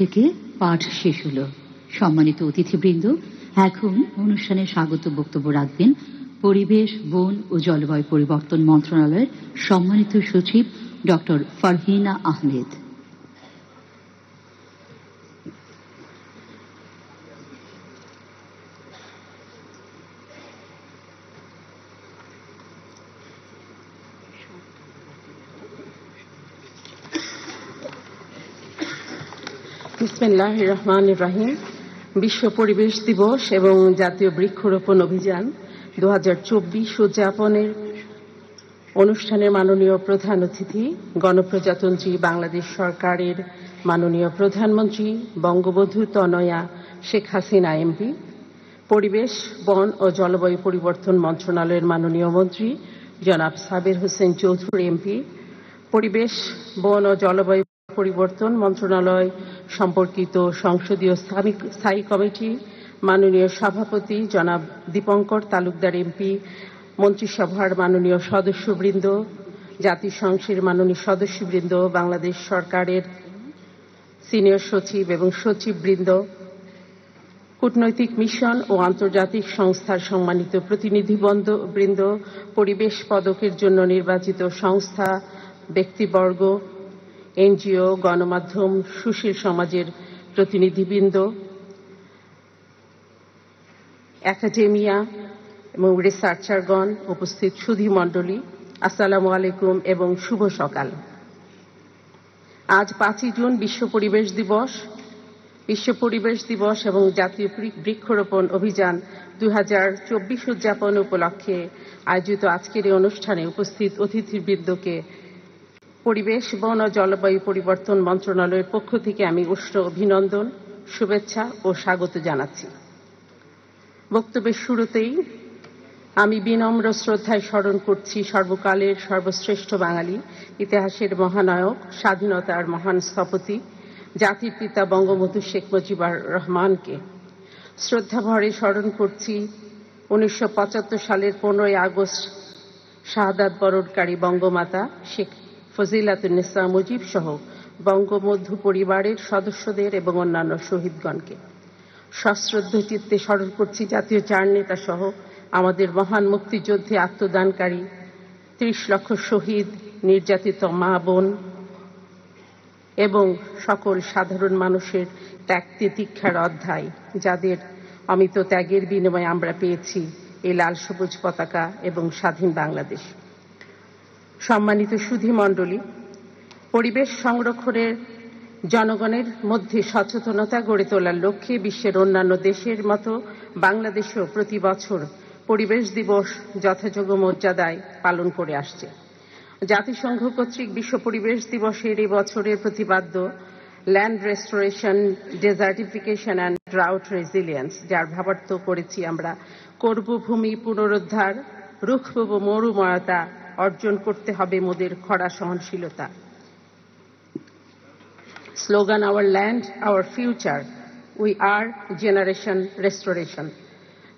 থেকে পাঠ শেষ হল। সম্মানিত অতিথিবৃন্দ, এখন অনুষ্ঠানে স্বাগত বক্তব্য রাখবেন পরিবেশ, বন ও জলবায়ু পরিবর্তন মন্ত্রণালয়ের সম্মানিত সচিব ডক্টর ফারহিনা আহমেদ। বিসমিল্লাহির রহমানির রহিম। বিশ্ব পরিবেশ দিবস এবং জাতীয় বৃক্ষরোপণ অভিযান 2024 উদযাপনের অনুষ্ঠানে মাননীয় প্রধান অতিথি গণপ্রজাতন্ত্রী বাংলাদেশ সরকারের মাননীয় প্রধানমন্ত্রী বঙ্গবন্ধু তনয়া শেখ হাসিনা এমপি, পরিবেশ, বন ও জলবায়ু পরিবর্তন মন্ত্রণালয়ের মাননীয় মন্ত্রী জনাব সাবের হোসেন চৌধুরী এমপি, পরিবেশ, বন ও জলবায়ু পরিবর্তন মন্ত্রণালয় সম্পর্কিত সংসদীয় স্থায়ী কমিটি মাননীয় সভাপতি জনাব দীপঙ্কর তালুকদার এমপি, মন্ত্রিসভার মাননীয় সদস্যবৃন্দ, জাতিসংঘের মাননীয় সদস্যবৃন্দ, বাংলাদেশ সরকারের সিনিয়র সচিব এবং সচিববৃন্দ, কূটনৈতিক মিশন ও আন্তর্জাতিক সংস্থার সম্মানিত প্রতিনিধিবৃন্দ, পরিবেশ পদকের জন্য নির্বাচিত সংস্থা, ব্যক্তিবর্গ, এনজিও, গণমাধ্যম, সুশীল সমাজের প্রতিনিধিবৃন্দ, একাডেমিয়া এবং রিসার্চারগণ, উপস্থিত সুধীমণ্ডলী, আসসালামু আলাইকুম এবং শুভ সকাল। আজ 5 জুন বিশ্ব পরিবেশ দিবস। বিশ্ব পরিবেশ দিবস এবং জাতীয় বৃক্ষরোপণ অভিযান 2024 উদযাপন উপলক্ষে আয়োজিত আজকের এই অনুষ্ঠানে উপস্থিত অতিথিবৃন্দকে পরিবেশ, বন ও জলবায়ু পরিবর্তন মন্ত্রণালয়ের পক্ষ থেকে আমি উষ্ণ অভিনন্দন, শুভেচ্ছা ও স্বাগত জানাচ্ছি। বক্তব্যের শুরুতেই আমি বিনম্র শ্রদ্ধায় স্মরণ করছি সর্বকালের সর্বশ্রেষ্ঠ বাঙালি, ইতিহাসের মহানায়ক, স্বাধীনতার মহান স্থপতি, জাতির পিতা বঙ্গবন্ধু শেখ মুজিবুর রহমানকে। শ্রদ্ধাভরে স্মরণ করছি 1975 সালের 15 আগস্ট শাহাদাত বরণকারী বঙ্গমাতা শেখ ফজিলাতুন্নেসা মুজিব সহ বঙ্গবন্ধু পরিবারের সদস্যদের এবং অন্যান্য শহীদগণকে। সশ্রদ্ধ চিত্তে স্মরণ করছি জাতীয় চার নেতা সহ আমাদের মহান মুক্তিযুদ্ধে আত্মদানকারী 30 লক্ষ শহীদ, নির্যাতিত মা বোন এবং সকল সাধারণ মানুষের ত্যাগ তিতিক্ষার অধ্যায়, যাদের অমিত ত্যাগের বিনিময়ে আমরা পেয়েছি এই লাল সবুজ পতাকা এবং স্বাধীন বাংলাদেশ। সম্মানিত সুধীমণ্ডলী, পরিবেশ সংরক্ষণের জনগণের মধ্যে সচেতনতা গড়ে তোলার লক্ষ্যে বিশ্বের অন্যান্য দেশের মতো বাংলাদেশেও প্রতি বছর পরিবেশ দিবস যথাযোগ্য মর্যাদায় পালন করে আসছে। জাতিসংঘ কর্তৃক বিশ্ব পরিবেশ দিবসের এই বছরের প্রতিপাদ্য land restoration, ডেজার্টিফিকেশন and drought resilience, যার ভাবার্থ করেছি আমরা করব ভূমি পুনরুদ্ধার, রুক্ষ মরুময়তা অর্জন করতে হবে মোদের খরা সহনশীলতা। Slogan our land our future, we are generation restoration,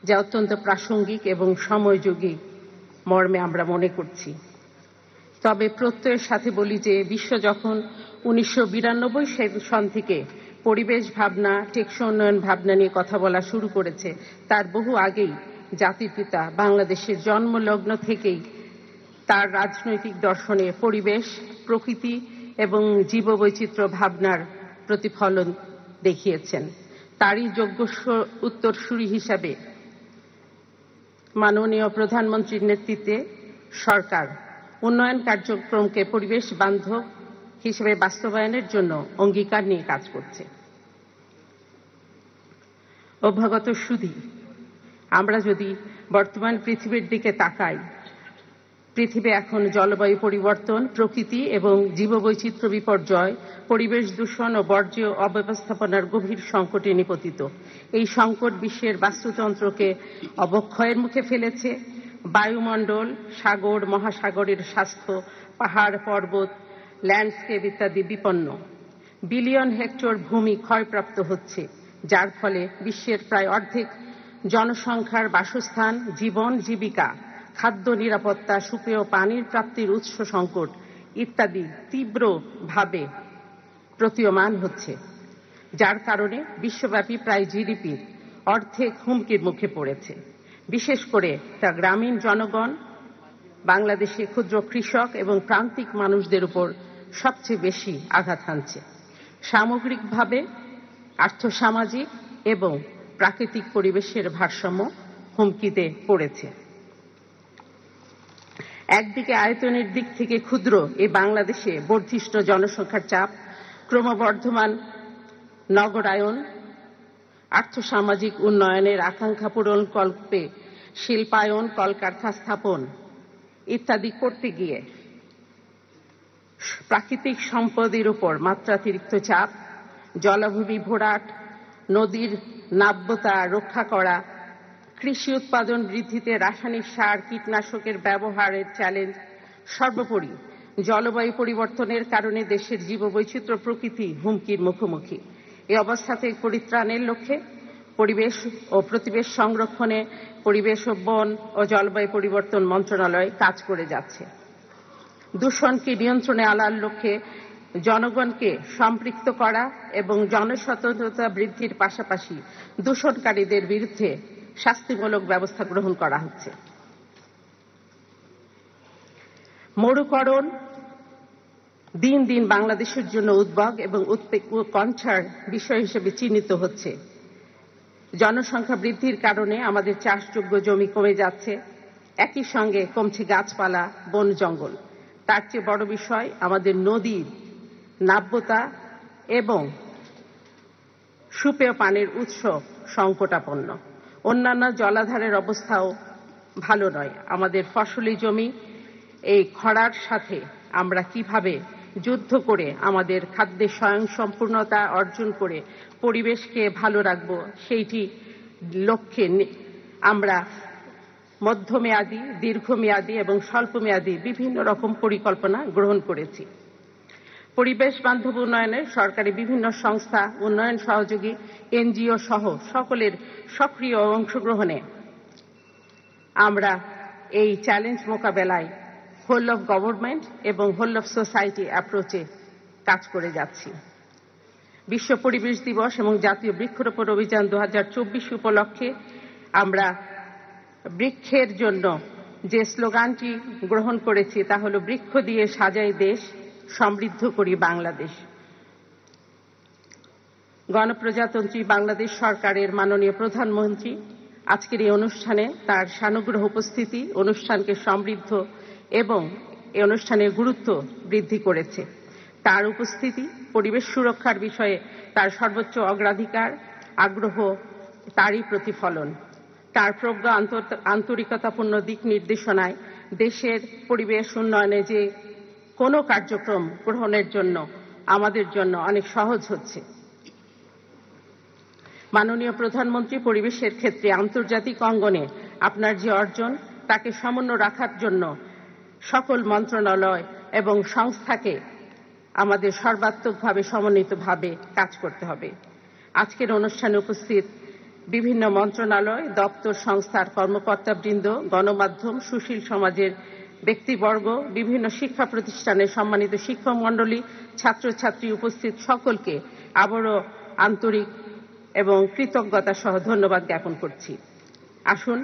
যা অত্যন্ত প্রাসঙ্গিক এবং সময়োযোগী মর্মে আমরা মনে করছি। তবে প্রত্যয়ের সাথে বলি যে বিশ্ব যখন 1992 সন থেকে পরিবেশ ভাবনা, টেকসই উন্নয়ন ভাবনা নিয়ে কথা বলা শুরু করেছে, তার বহু আগেই জাতির পিতা বাংলাদেশের জন্মলগ্ন থেকেই তার রাজনৈতিক দর্শনে পরিবেশ, প্রকৃতি এবং জীববৈচিত্র্য ভাবনার প্রতিফলন দেখিয়েছেন। তারই যোগ্য উত্তরসূরি হিসাবে মাননীয় প্রধানমন্ত্রীর নেতৃত্বে সরকার উন্নয়ন কার্যক্রমকে পরিবেশ বান্ধব হিসেবে বাস্তবায়নের জন্য অঙ্গীকার নিয়ে কাজ করছে। অভ্যাগত সুধী, আমরা যদি বর্তমান পৃথিবীর দিকে তাকাই, পৃথিবী এখন জলবায়ু পরিবর্তন, প্রকৃতি এবং জীববৈচিত্র্য বিপর্যয়, পরিবেশ দূষণ ও বর্জ্য অব্যবস্থাপনার গভীর সংকটে নিপতিত। এই সংকট বিশ্বের বাস্তুতন্ত্রকে অবক্ষয়ের মুখে ফেলেছে। বায়ুমণ্ডল, সাগর, মহাসাগরের স্বাস্থ্য, পাহাড়, পর্বত, ল্যান্ডস্কেপ ইত্যাদি বিপন্ন। বিলিয়ন হেক্টর ভূমি ক্ষয়প্রাপ্ত হচ্ছে, যার ফলে বিশ্বের প্রায় অর্ধেক জনসংখ্যার বাসস্থান, জীবন জীবিকা, খাদ্য নিরাপত্তা, সুপেয় পানির প্রাপ্তির উৎস সংকট ইত্যাদি তীব্রভাবে প্রতীয়মান হচ্ছে। যার কারণে বিশ্বব্যাপী প্রায় জিডিপির অর্ধেক হুমকির মুখে পড়েছে। বিশেষ করে তা গ্রামীণ জনগণ, বাংলাদেশে ক্ষুদ্র কৃষক এবং প্রান্তিক মানুষদের উপর সবচেয়ে বেশি আঘাত হানছে। সামগ্রিকভাবে আর্থসামাজিক এবং প্রাকৃতিক পরিবেশের ভারসাম্য হুমকিতে পড়েছে। একদিকে আয়তনের দিক থেকে ক্ষুদ্র এই বাংলাদেশে বর্ধিষ্ণু জনসংখ্যার চাপ, ক্রমবর্ধমান নগরায়ন, আর্থসামাজিক উন্নয়নের আকাঙ্ক্ষা পূরণকল্পে শিল্পায়ন, কলকারখানা স্থাপন ইত্যাদি করতে গিয়ে প্রাকৃতিক সম্পদের উপর মাত্রাতিরিক্ত চাপ, জলাভূমি ভরাট, নদীর নাব্যতা রক্ষা করা, কৃষি উৎপাদন বৃদ্ধিতে রাসায়নিক সার, কীটনাশকের ব্যবহারের চ্যালেঞ্জ, সর্বোপরি জলবায়ু পরিবর্তনের কারণে দেশের জীববৈচিত্র্য প্রকৃতি হুমকির মুখোমুখি। এই অবস্থা থেকে পরিত্রাণের লক্ষ্যে পরিবেশ ও প্রতিবেশ সংরক্ষণে পরিবেশ ও বন ও জলবায়ু পরিবর্তন মন্ত্রণালয় কাজ করে যাচ্ছে। দূষণকে নিয়ন্ত্রণে আনার লক্ষ্যে জনগণকে সম্পৃক্ত করা এবং জনসচেতনতা বৃদ্ধির পাশাপাশি দূষণকারীদের বিরুদ্ধে শাস্তিমূলক ব্যবস্থা গ্রহণ করা হচ্ছে। মরুকরণ দিন দিন বাংলাদেশের জন্য উদ্বেগ এবং উদ্বেগ ও কঞ্চার বিষয় হিসেবে চিহ্নিত হচ্ছে। জনসংখ্যা বৃদ্ধির কারণে আমাদের চাষযোগ্য জমি কমে যাচ্ছে, একই সঙ্গে কমছে গাছপালা, বন জঙ্গল। তার চেয়ে বড় বিষয় আমাদের নদীর নাব্যতা এবং সুপেয় পানির উৎস সংকটাপন্ন। অন্যান্য জলাধারের অবস্থাও ভালো নয়। আমাদের ফসলি জমি এই খরার সাথে আমরা কিভাবে যুদ্ধ করে আমাদের খাদ্যে স্বয়ংসম্পূর্ণতা অর্জন করে পরিবেশকে ভালো রাখব, সেইটি লক্ষ্যে আমরা মধ্যমেয়াদী, দীর্ঘমেয়াদী এবং স্বল্পমেয়াদী বিভিন্ন রকম পরিকল্পনা গ্রহণ করেছি। পরিবেশ বান্ধব উন্নয়নে সরকারি বিভিন্ন সংস্থা, উন্নয়ন সহযোগী এনজিও সহ সকলের সক্রিয় অংশগ্রহণে আমরা এই চ্যালেঞ্জ মোকাবেলায় হোল অফ গভর্নমেন্ট এবং হোল অফ সোসাইটি অ্যাপ্রোচে কাজ করে যাচ্ছি। বিশ্ব পরিবেশ দিবস এবং জাতীয় বৃক্ষরোপণ অভিযান 2024 উপলক্ষে আমরা বৃক্ষের জন্য যে স্লোগানটি গ্রহণ করেছি তা হল বৃক্ষ দিয়ে সাজাই দেশ, সমৃদ্ধ করি বাংলাদেশ। গণপ্রজাতন্ত্রী বাংলাদেশ সরকারের মাননীয় প্রধানমন্ত্রী আজকের এই অনুষ্ঠানে তার সানুগ্রহ উপস্থিতি অনুষ্ঠানকে সমৃদ্ধ এবং এই অনুষ্ঠানের গুরুত্ব বৃদ্ধি করেছে। তার উপস্থিতি পরিবেশ সুরক্ষার বিষয়ে তার সর্বোচ্চ অগ্রাধিকার, আগ্রহ তারই প্রতিফলন। তার প্রজ্ঞা, আন্তরিকতাপূর্ণ দিক নির্দেশনায় দেশের পরিবেশ উন্নয়নে যে কোনো কার্যক্রম গ্রহণের জন্য আমাদের জন্য অনেক সহজ হচ্ছে। মাননীয় প্রধানমন্ত্রী, পরিবেশের ক্ষেত্রে আন্তর্জাতিক অঙ্গনে আপনার যে অর্জন তাকে সমুন্নত রাখার জন্য সকল মন্ত্রণালয় এবং সংস্থাকে আমাদের সর্বাত্মকভাবে সমন্বিতভাবে কাজ করতে হবে। আজকের অনুষ্ঠানে উপস্থিত বিভিন্ন মন্ত্রণালয়, দপ্তর, সংস্থার কর্মকর্তাবৃন্দ, গণমাধ্যম, সুশীল সমাজের ব্যক্তিবর্গ, বিভিন্ন শিক্ষা প্রতিষ্ঠানের সম্মানিত শিক্ষক মণ্ডলী, ছাত্রছাত্রী উপস্থিত সকলকে আবারও আন্তরিক এবং কৃতজ্ঞতা সহ ধন্যবাদ জ্ঞাপন করছি। আসুন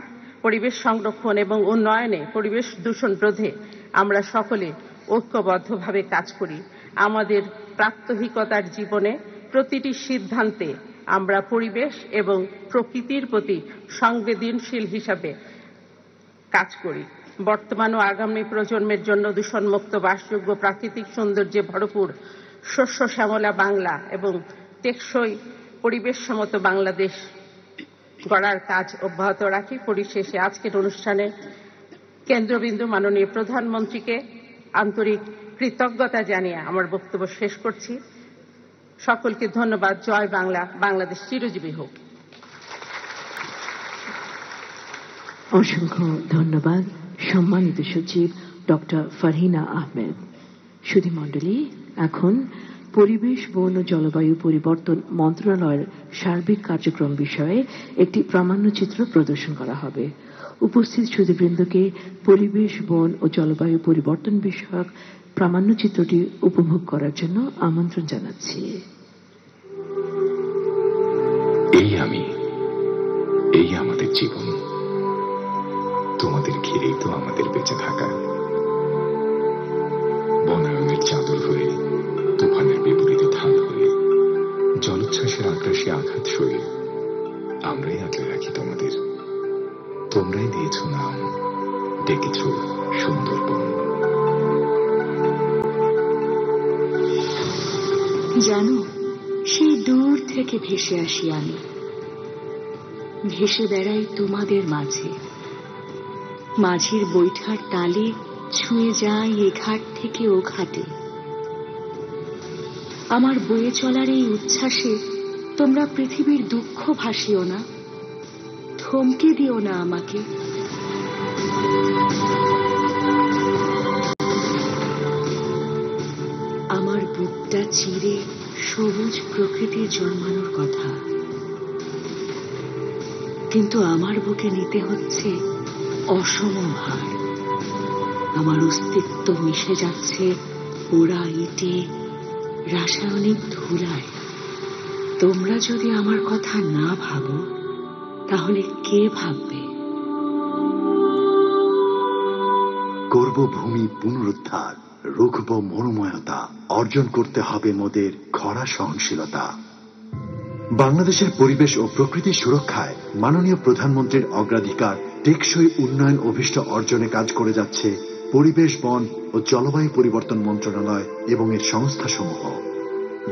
পরিবেশ সংরক্ষণ এবং উন্নয়নে পরিবেশ দূষণ রোধে আমরা সকলে ঐক্যবদ্ধভাবে কাজ করি। আমাদের প্রাত্যহিকতার জীবনে প্রতিটি সিদ্ধান্তে আমরা পরিবেশ এবং প্রকৃতির প্রতি সংবেদনশীল হিসাবে কাজ করি। বর্তমান ও আগামী প্রজন্মের জন্য দূষণমুক্ত, বাসযোগ্য, প্রাকৃতিক সৌন্দর্যে ভরপুর, শস্য শ্যামলা বাংলা এবং টেকসই পরিবেশসম্মত বাংলাদেশ গড়ার কাজ অব্যাহত রাখি। পরিশেষে আজকের অনুষ্ঠানে কেন্দ্রবিন্দু মাননীয় প্রধানমন্ত্রীকে আন্তরিক কৃতজ্ঞতা জানিয়ে আমার বক্তব্য শেষ করছি। সকলকে ধন্যবাদ। জয় বাংলা, বাংলাদেশ চিরজীবী হোক। অসংখ্য ধন্যবাদ সম্মানিত সচিব ডক্টর ফারহিনা আহমেদ। সুধীমণ্ডলী, এখন পরিবেশ, বন ও জলবায়ু পরিবর্তন মন্ত্রণালয়ের সার্বিক কার্যক্রম বিষয়ে একটি প্রামাণ্যচিত্র প্রদর্শন করা হবে। উপস্থিত সুধীবৃন্দকে পরিবেশ, বন ও জলবায়ু পরিবর্তন বিষয়ক প্রামাণ্যচিত্রটি উপভোগ করার জন্য আমন্ত্রণ জানাচ্ছি। এই আমি, এই আমাদের জীবন। তোমাদের ঘিরেই তো আমাদের বেঁচে থাকা। বনায়নের চাদর হয়ে, তুফানের বিপরীতে ঢাল হয়ে, জলোচ্ছ্বাসের আকাশে আঘাত সয়ে আমরাই আগলে রাখি তোমাদের। তোমরাই দিয়েছ নাম, ডেকেছ সুন্দরবন। জানো, সেই দূর থেকে ভেসে আসি আমি, ভেসে বেড়াই তোমাদের মাঝে। মাঝির বৈঠার তালে ছুঁয়ে যায় এ ঘাট থেকে ও ঘাটে। আমার বয়ে চলার এই উচ্ছ্বাসে তোমরা পৃথিবীর দুঃখ ভাসিও না, থমকে দিও না আমাকে। আমার বুকটা চিরে সবুজ প্রকৃতির জন্মানোর কথা, কিন্তু আমার বুকে নিতে হচ্ছে অসম ভার। আমার অস্তিত্ব মিশে যাচ্ছে পোড়া ইটে, রাসায়নিক ধুলায়। তোমরা যদি আমার কথা না ভাবো, তাহলে কে ভাববে? করব ভূমি পুনরুদ্ধার, রুখব মরুময়তা, অর্জন করতে হবে মোদের খরা সহনশীলতা। বাংলাদেশের পরিবেশ ও প্রকৃতি সুরক্ষায় মাননীয় প্রধানমন্ত্রীর অগ্রাধিকার টেকসই উন্নয়ন অভিষ্ট অর্জনে কাজ করে যাচ্ছে পরিবেশ, বন ও জলবায়ু পরিবর্তন মন্ত্রণালয় এবং এর সংস্থাসমূহ,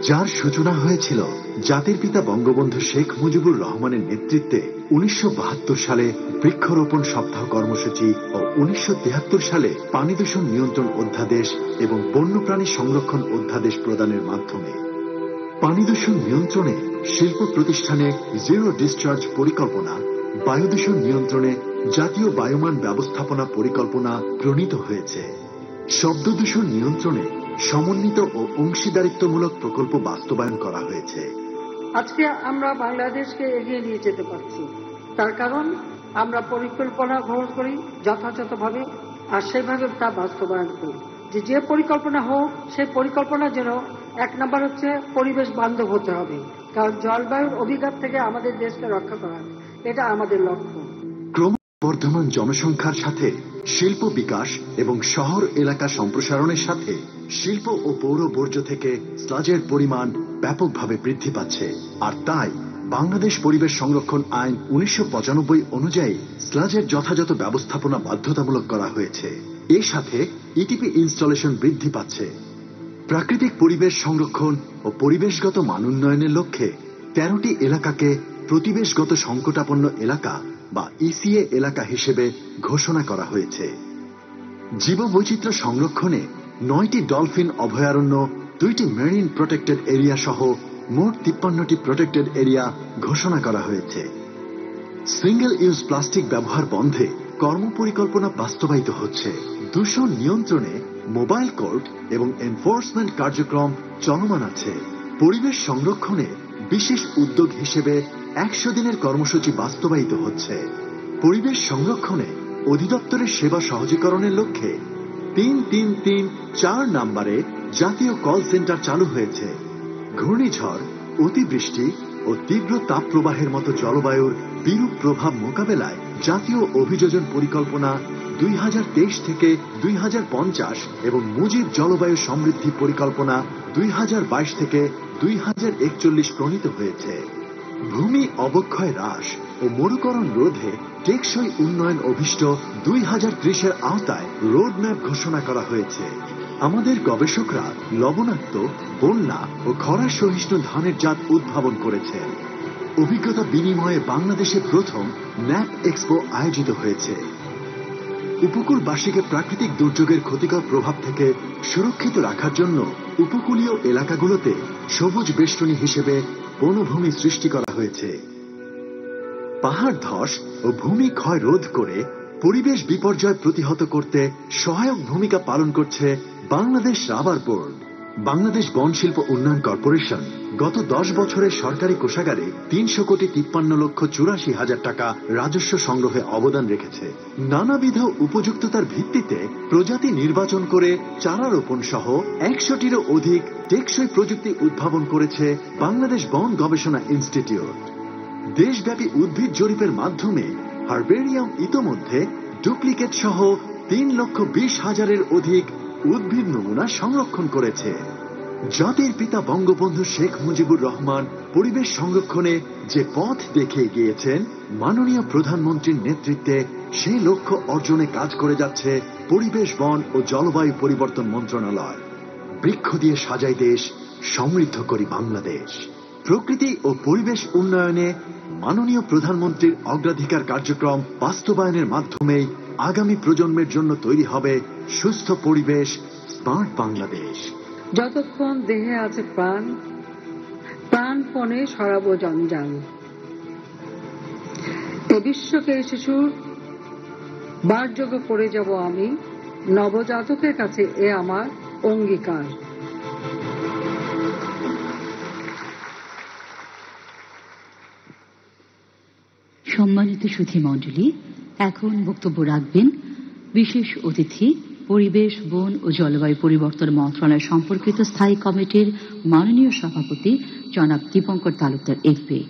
যার সূচনা হয়েছিল জাতির পিতা বঙ্গবন্ধু শেখ মুজিবুর রহমানের নেতৃত্বে 1972 সালে বৃক্ষরোপণ সপ্তাহ কর্মসূচি ও 1973 সালে পানি দূষণ নিয়ন্ত্রণ অধ্যাদেশ এবং বন্যপ্রাণী সংরক্ষণ অধ্যাদেশ প্রদানের মাধ্যমে। পানি দূষণ নিয়ন্ত্রণে শিল্প প্রতিষ্ঠানে জিরো ডিসচার্জ পরিকল্পনা, বায়ু দূষণ নিয়ন্ত্রণে জাতীয় বায়ুমান ব্যবস্থাপনা পরিকল্পনা প্রণীত হয়েছে। শব্দ দূষণ নিয়ন্ত্রণে সমন্বিত ও অংশীদারিত্বমূলক প্রকল্প বাস্তবায়ন করা হয়েছে। আজকে আমরা বাংলাদেশকে এগিয়ে নিয়ে যেতে পারছি, তার কারণ আমরা পরিকল্পনা গ্রহণ করি যথাযথভাবে, আর সেভাবে তা বাস্তবায়ন করি। যে পরিকল্পনা হোক, সেই পরিকল্পনা যেন এক নম্বর হচ্ছে পরিবেশ বান্ধব হতে হবে, কারণ জলবায়ুর অভিঘাত থেকে আমাদের দেশকে রক্ষা করা, এটা আমাদের লক্ষ্য। ক্রমবর্ধমান জনসংখ্যার সাথে শিল্প বিকাশ এবং শহর এলাকা সম্প্রসারণের সাথে শিল্প ও পৌর বর্জ্য থেকে স্লাজের পরিমাণ ব্যাপকভাবে বৃদ্ধি পাচ্ছে, আর তাই বাংলাদেশ পরিবেশ সংরক্ষণ আইন 1995 অনুযায়ী স্লাজের যথাযথ ব্যবস্থাপনা বাধ্যতামূলক করা হয়েছে। এর সাথে ইটিপি ইনস্টলেশন বৃদ্ধি পাচ্ছে। প্রাকৃতিক পরিবেশ সংরক্ষণ ও পরিবেশগত মান উন্নয়নের লক্ষ্যে 13টি এলাকাকে প্রতিবেশগত সংকটাপন্ন এলাকা বা ইসিএ এলাকা হিসেবে ঘোষণা করা হয়েছে। জীববৈচিত্র্য সংরক্ষণে 9টি ডলফিন অভয়ারণ্য, 2টি মেরিন প্রোটেক্টেড এরিয়া সহ মোট 53টি প্রোটেক্টেড এরিয়া ঘোষণা করা হয়েছে। সিঙ্গেল ইউজ প্লাস্টিক ব্যবহার বন্ধে কর্মপরিকল্পনা বাস্তবায়িত হচ্ছে। দূষণ নিয়ন্ত্রণে মোবাইল কোর্ট এবং এনফোর্সমেন্ট কার্যক্রম চলমান আছে। পরিবেশ সংরক্ষণে বিশেষ উদ্যোগ হিসেবে 100 দিনের কর্মসূচি বাস্তবায়িত হচ্ছে। পরিবেশ সংরক্ষণে অধিদপ্তরের সেবা সহজীকরণের লক্ষ্যে 3334 নম্বরে জাতীয় কল সেন্টার চালু হয়েছে। ঘূর্ণিঝড়, অতিবৃষ্টি ও তীব্র তাপপ্রবাহের মতো জলবায়ুর বিরূপ প্রভাব মোকাবেলায় জাতীয় অভিযোজন পরিকল্পনা 2023 থেকে 2050 এবং মুজিব জলবায়ু সমৃদ্ধি পরিকল্পনা 2022 থেকে 2041 প্রণীত হয়েছে। ভূমি অবক্ষয় হ্রাস ও মরুকরণ রোধে টেকসই উন্নয়ন অভিষ্ট 2030-এর আওতায় রোডম্যাপ ঘোষণা করা হয়েছে। আমাদের গবেষকরা লবণাক্ত, বন্যা ও খরা সহিষ্ণু ধানের জাত উদ্ভাবন করেছে। অভিজ্ঞতা বিনিময়ে বাংলাদেশে প্রথম ন্যাপ এক্সপো আয়োজিত হয়েছে। উপকূলবাসীকে প্রাকৃতিক দুর্যোগের ক্ষতিকর প্রভাব থেকে সুরক্ষিত রাখার জন্য উপকূলীয় এলাকাগুলোতে সবুজ বেষ্টনী হিসেবে বনভূমি সৃষ্টি করা হয়েছে। পাহাড় ধস ও ভূমি ক্ষয় রোধ করে পরিবেশ বিপর্যয় প্রতিহত করতে সহায়ক ভূমিকা পালন করছে বাংলাদেশ রাবার বোর্ড। বাংলাদেশ বন শিল্প উন্নয়ন কর্পোরেশন গত 10 বছরের সরকারি কোষাগারে 300,53,84,000 টাকা রাজস্ব সংগ্রহে অবদান রেখেছে। নানাবিধ উপযুক্ততার ভিত্তিতে প্রজাতি নির্বাচন করে চারা রোপণ সহ 100টিরও অধিক টেকসই প্রযুক্তি উদ্ভাবন করেছে বাংলাদেশ বন গবেষণা ইনস্টিটিউট। দেশব্যাপী উদ্ভিদ জরিপের মাধ্যমে হার্বেরিয়াম ইতোমধ্যে ডুপ্লিকেট সহ 3,20,000-এর অধিক উদ্ভিদ নমুনা সংরক্ষণ করেছে। জাতির পিতা বঙ্গবন্ধু শেখ মুজিবুর রহমান পরিবেশ সংরক্ষণে যে পথ দেখিয়ে গিয়েছেন, মাননীয় প্রধানমন্ত্রীর নেতৃত্বে সেই লক্ষ্য অর্জনে কাজ করে যাচ্ছে পরিবেশ, বন ও জলবায়ু পরিবর্তন মন্ত্রণালয়। বৃক্ষ দিয়ে সাজাই দেশ, সমৃদ্ধ করি বাংলাদেশ। প্রকৃতি ও পরিবেশ উন্নয়নে মাননীয় প্রধানমন্ত্রীর অগ্রাধিকার কার্যক্রম বাস্তবায়নের মাধ্যমেই আগামী প্রজন্মের জন্য তৈরি হবে সুস্থ পরিবেশ, স্মার্ট বাংলাদেশ। যতক্ষণ দেহে আছে প্রাণ, প্রাণপণে সরাবো জঞ্জাল। এ বিশ্বকে শিশুর বাসযোগ্য করে যাব আমি, নবজাতকের কাছে এ আমার অঙ্গীকার। সম্মানিত সুধীমণ্ডলী, এখন বক্তব্য রাখবেন বিশেষ অতিথি, পরিবেশ, বন ও জলবায়ু পরিবর্তন মন্ত্রণালয় সম্পর্কিত স্থায়ী কমিটির মাননীয় সভাপতি জনাব দীপঙ্কর তালুকদার এফপি।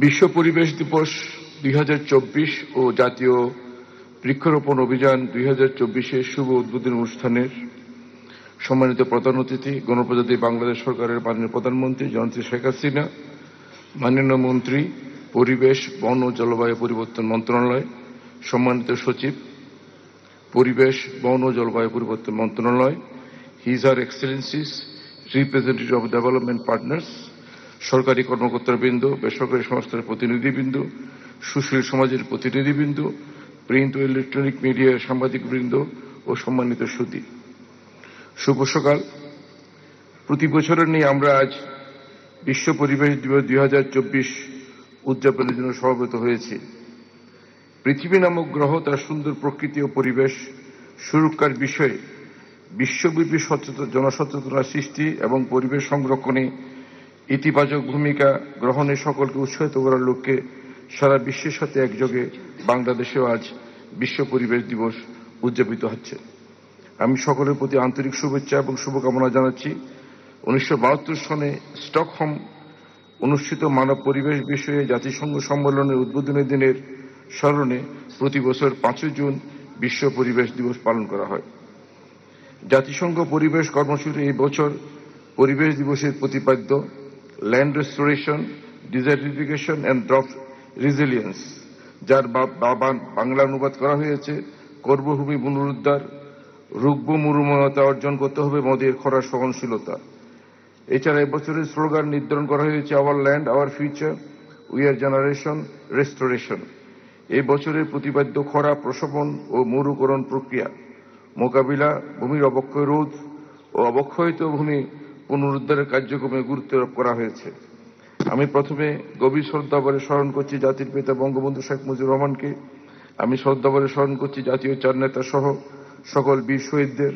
বিশ্ব পরিবেশ দিবস 2024 ও জাতীয় বৃক্ষরোপণ অভিযান 2024-এর শুভ উদ্বোধনী অনুষ্ঠানের সম্মানিত প্রধান অতিথি, গণপ্রজাতন্ত্রী বাংলাদেশ সরকারের মাননীয় প্রধানমন্ত্রী জননেত্রী শেখ হাসিনা, মাননীয় মন্ত্রী, পরিবেশ, বন ও জলবায়ু পরিবর্তন মন্ত্রণালয়, সম্মানিত সচিব, পরিবেশ, বন ও জলবায়ু পরিবর্তন মন্ত্রণালয়, হিজ আর excellencies, representative of development partners, সরকারি কর্মকর্তাবৃন্দ, বেসরকারি সংস্থার প্রতিনিধিবৃন্দ, সুশীল সমাজের প্রতিনিধিবৃন্দ, প্রিন্ট ও ইলেকট্রনিক মিডিয়ার সাংবাদিকবৃন্দ ও সম্মানিত সুধী, শুভ সকাল। প্রতি বছরের নিয়ে আমরা আজ বিশ্ব পরিবেশ দিবস 2024 উদযাপনের জন্য সমবেত হয়েছি। পৃথিবী নামক গ্রহ তার সুন্দর প্রকৃতি ও পরিবেশ সুরক্ষার বিষয়ে বিশ্বব্যাপী জনসচেতনতা সৃষ্টি এবং পরিবেশ সংরক্ষণে ইতিবাচক ভূমিকা গ্রহণে সকলকে উৎসাহিত করার লক্ষ্যে সারা বিশ্বের সাথে একযোগে বাংলাদেশেও আজ বিশ্ব পরিবেশ দিবস উদযাপিত হচ্ছে। আমি সকলের প্রতি আন্তরিক শুভেচ্ছা এবং শুভকামনা জানাচ্ছি। 1972 সনে স্টকহোম অনুষ্ঠিত মানব পরিবেশ বিষয়ে জাতিসংঘ সম্মেলনের উদ্বোধনী দিনের স্মরণে প্রতি বছর 5 জুন বিশ্ব পরিবেশ দিবস পালন করা হয়। জাতিসংঘ পরিবেশ কর্মসূচি এই বছর পরিবেশ দিবসের প্রতিপাদ্য land restoration, ডিজার্টিফিকেশন and draft resilience, যার বাংলা অনুবাদ করা হয়েছে কর্মভূমি পুনরুদ্ধার, রুগ্ব মরুময়তা অর্জন করতে হবে মদের খরা সহনশীলতা। এছাড়া এবছরের স্লোগান নির্ধারণ করা হয়েছে our land our future, we are generation restoration. এই বছরের প্রতিপাদ্য খরা প্রশমন ও মরুকরণ প্রক্রিয়া মোকাবিলা, ভূমির অবক্ষয় রোধ ও অবক্ষয়িত ভূমি পুনরুদ্ধারের কার্যক্রমে গুরুত্ব আরোপ করা হয়েছে। আমি প্রথমে গভীর শ্রদ্ধাভরে স্মরণ করছি জাতির পিতা বঙ্গবন্ধু শেখ মুজিবুর রহমানকে। আমি শ্রদ্ধাভরে স্মরণ করছি জাতীয় চার নেতা সহ সকল বীর শহীদদের,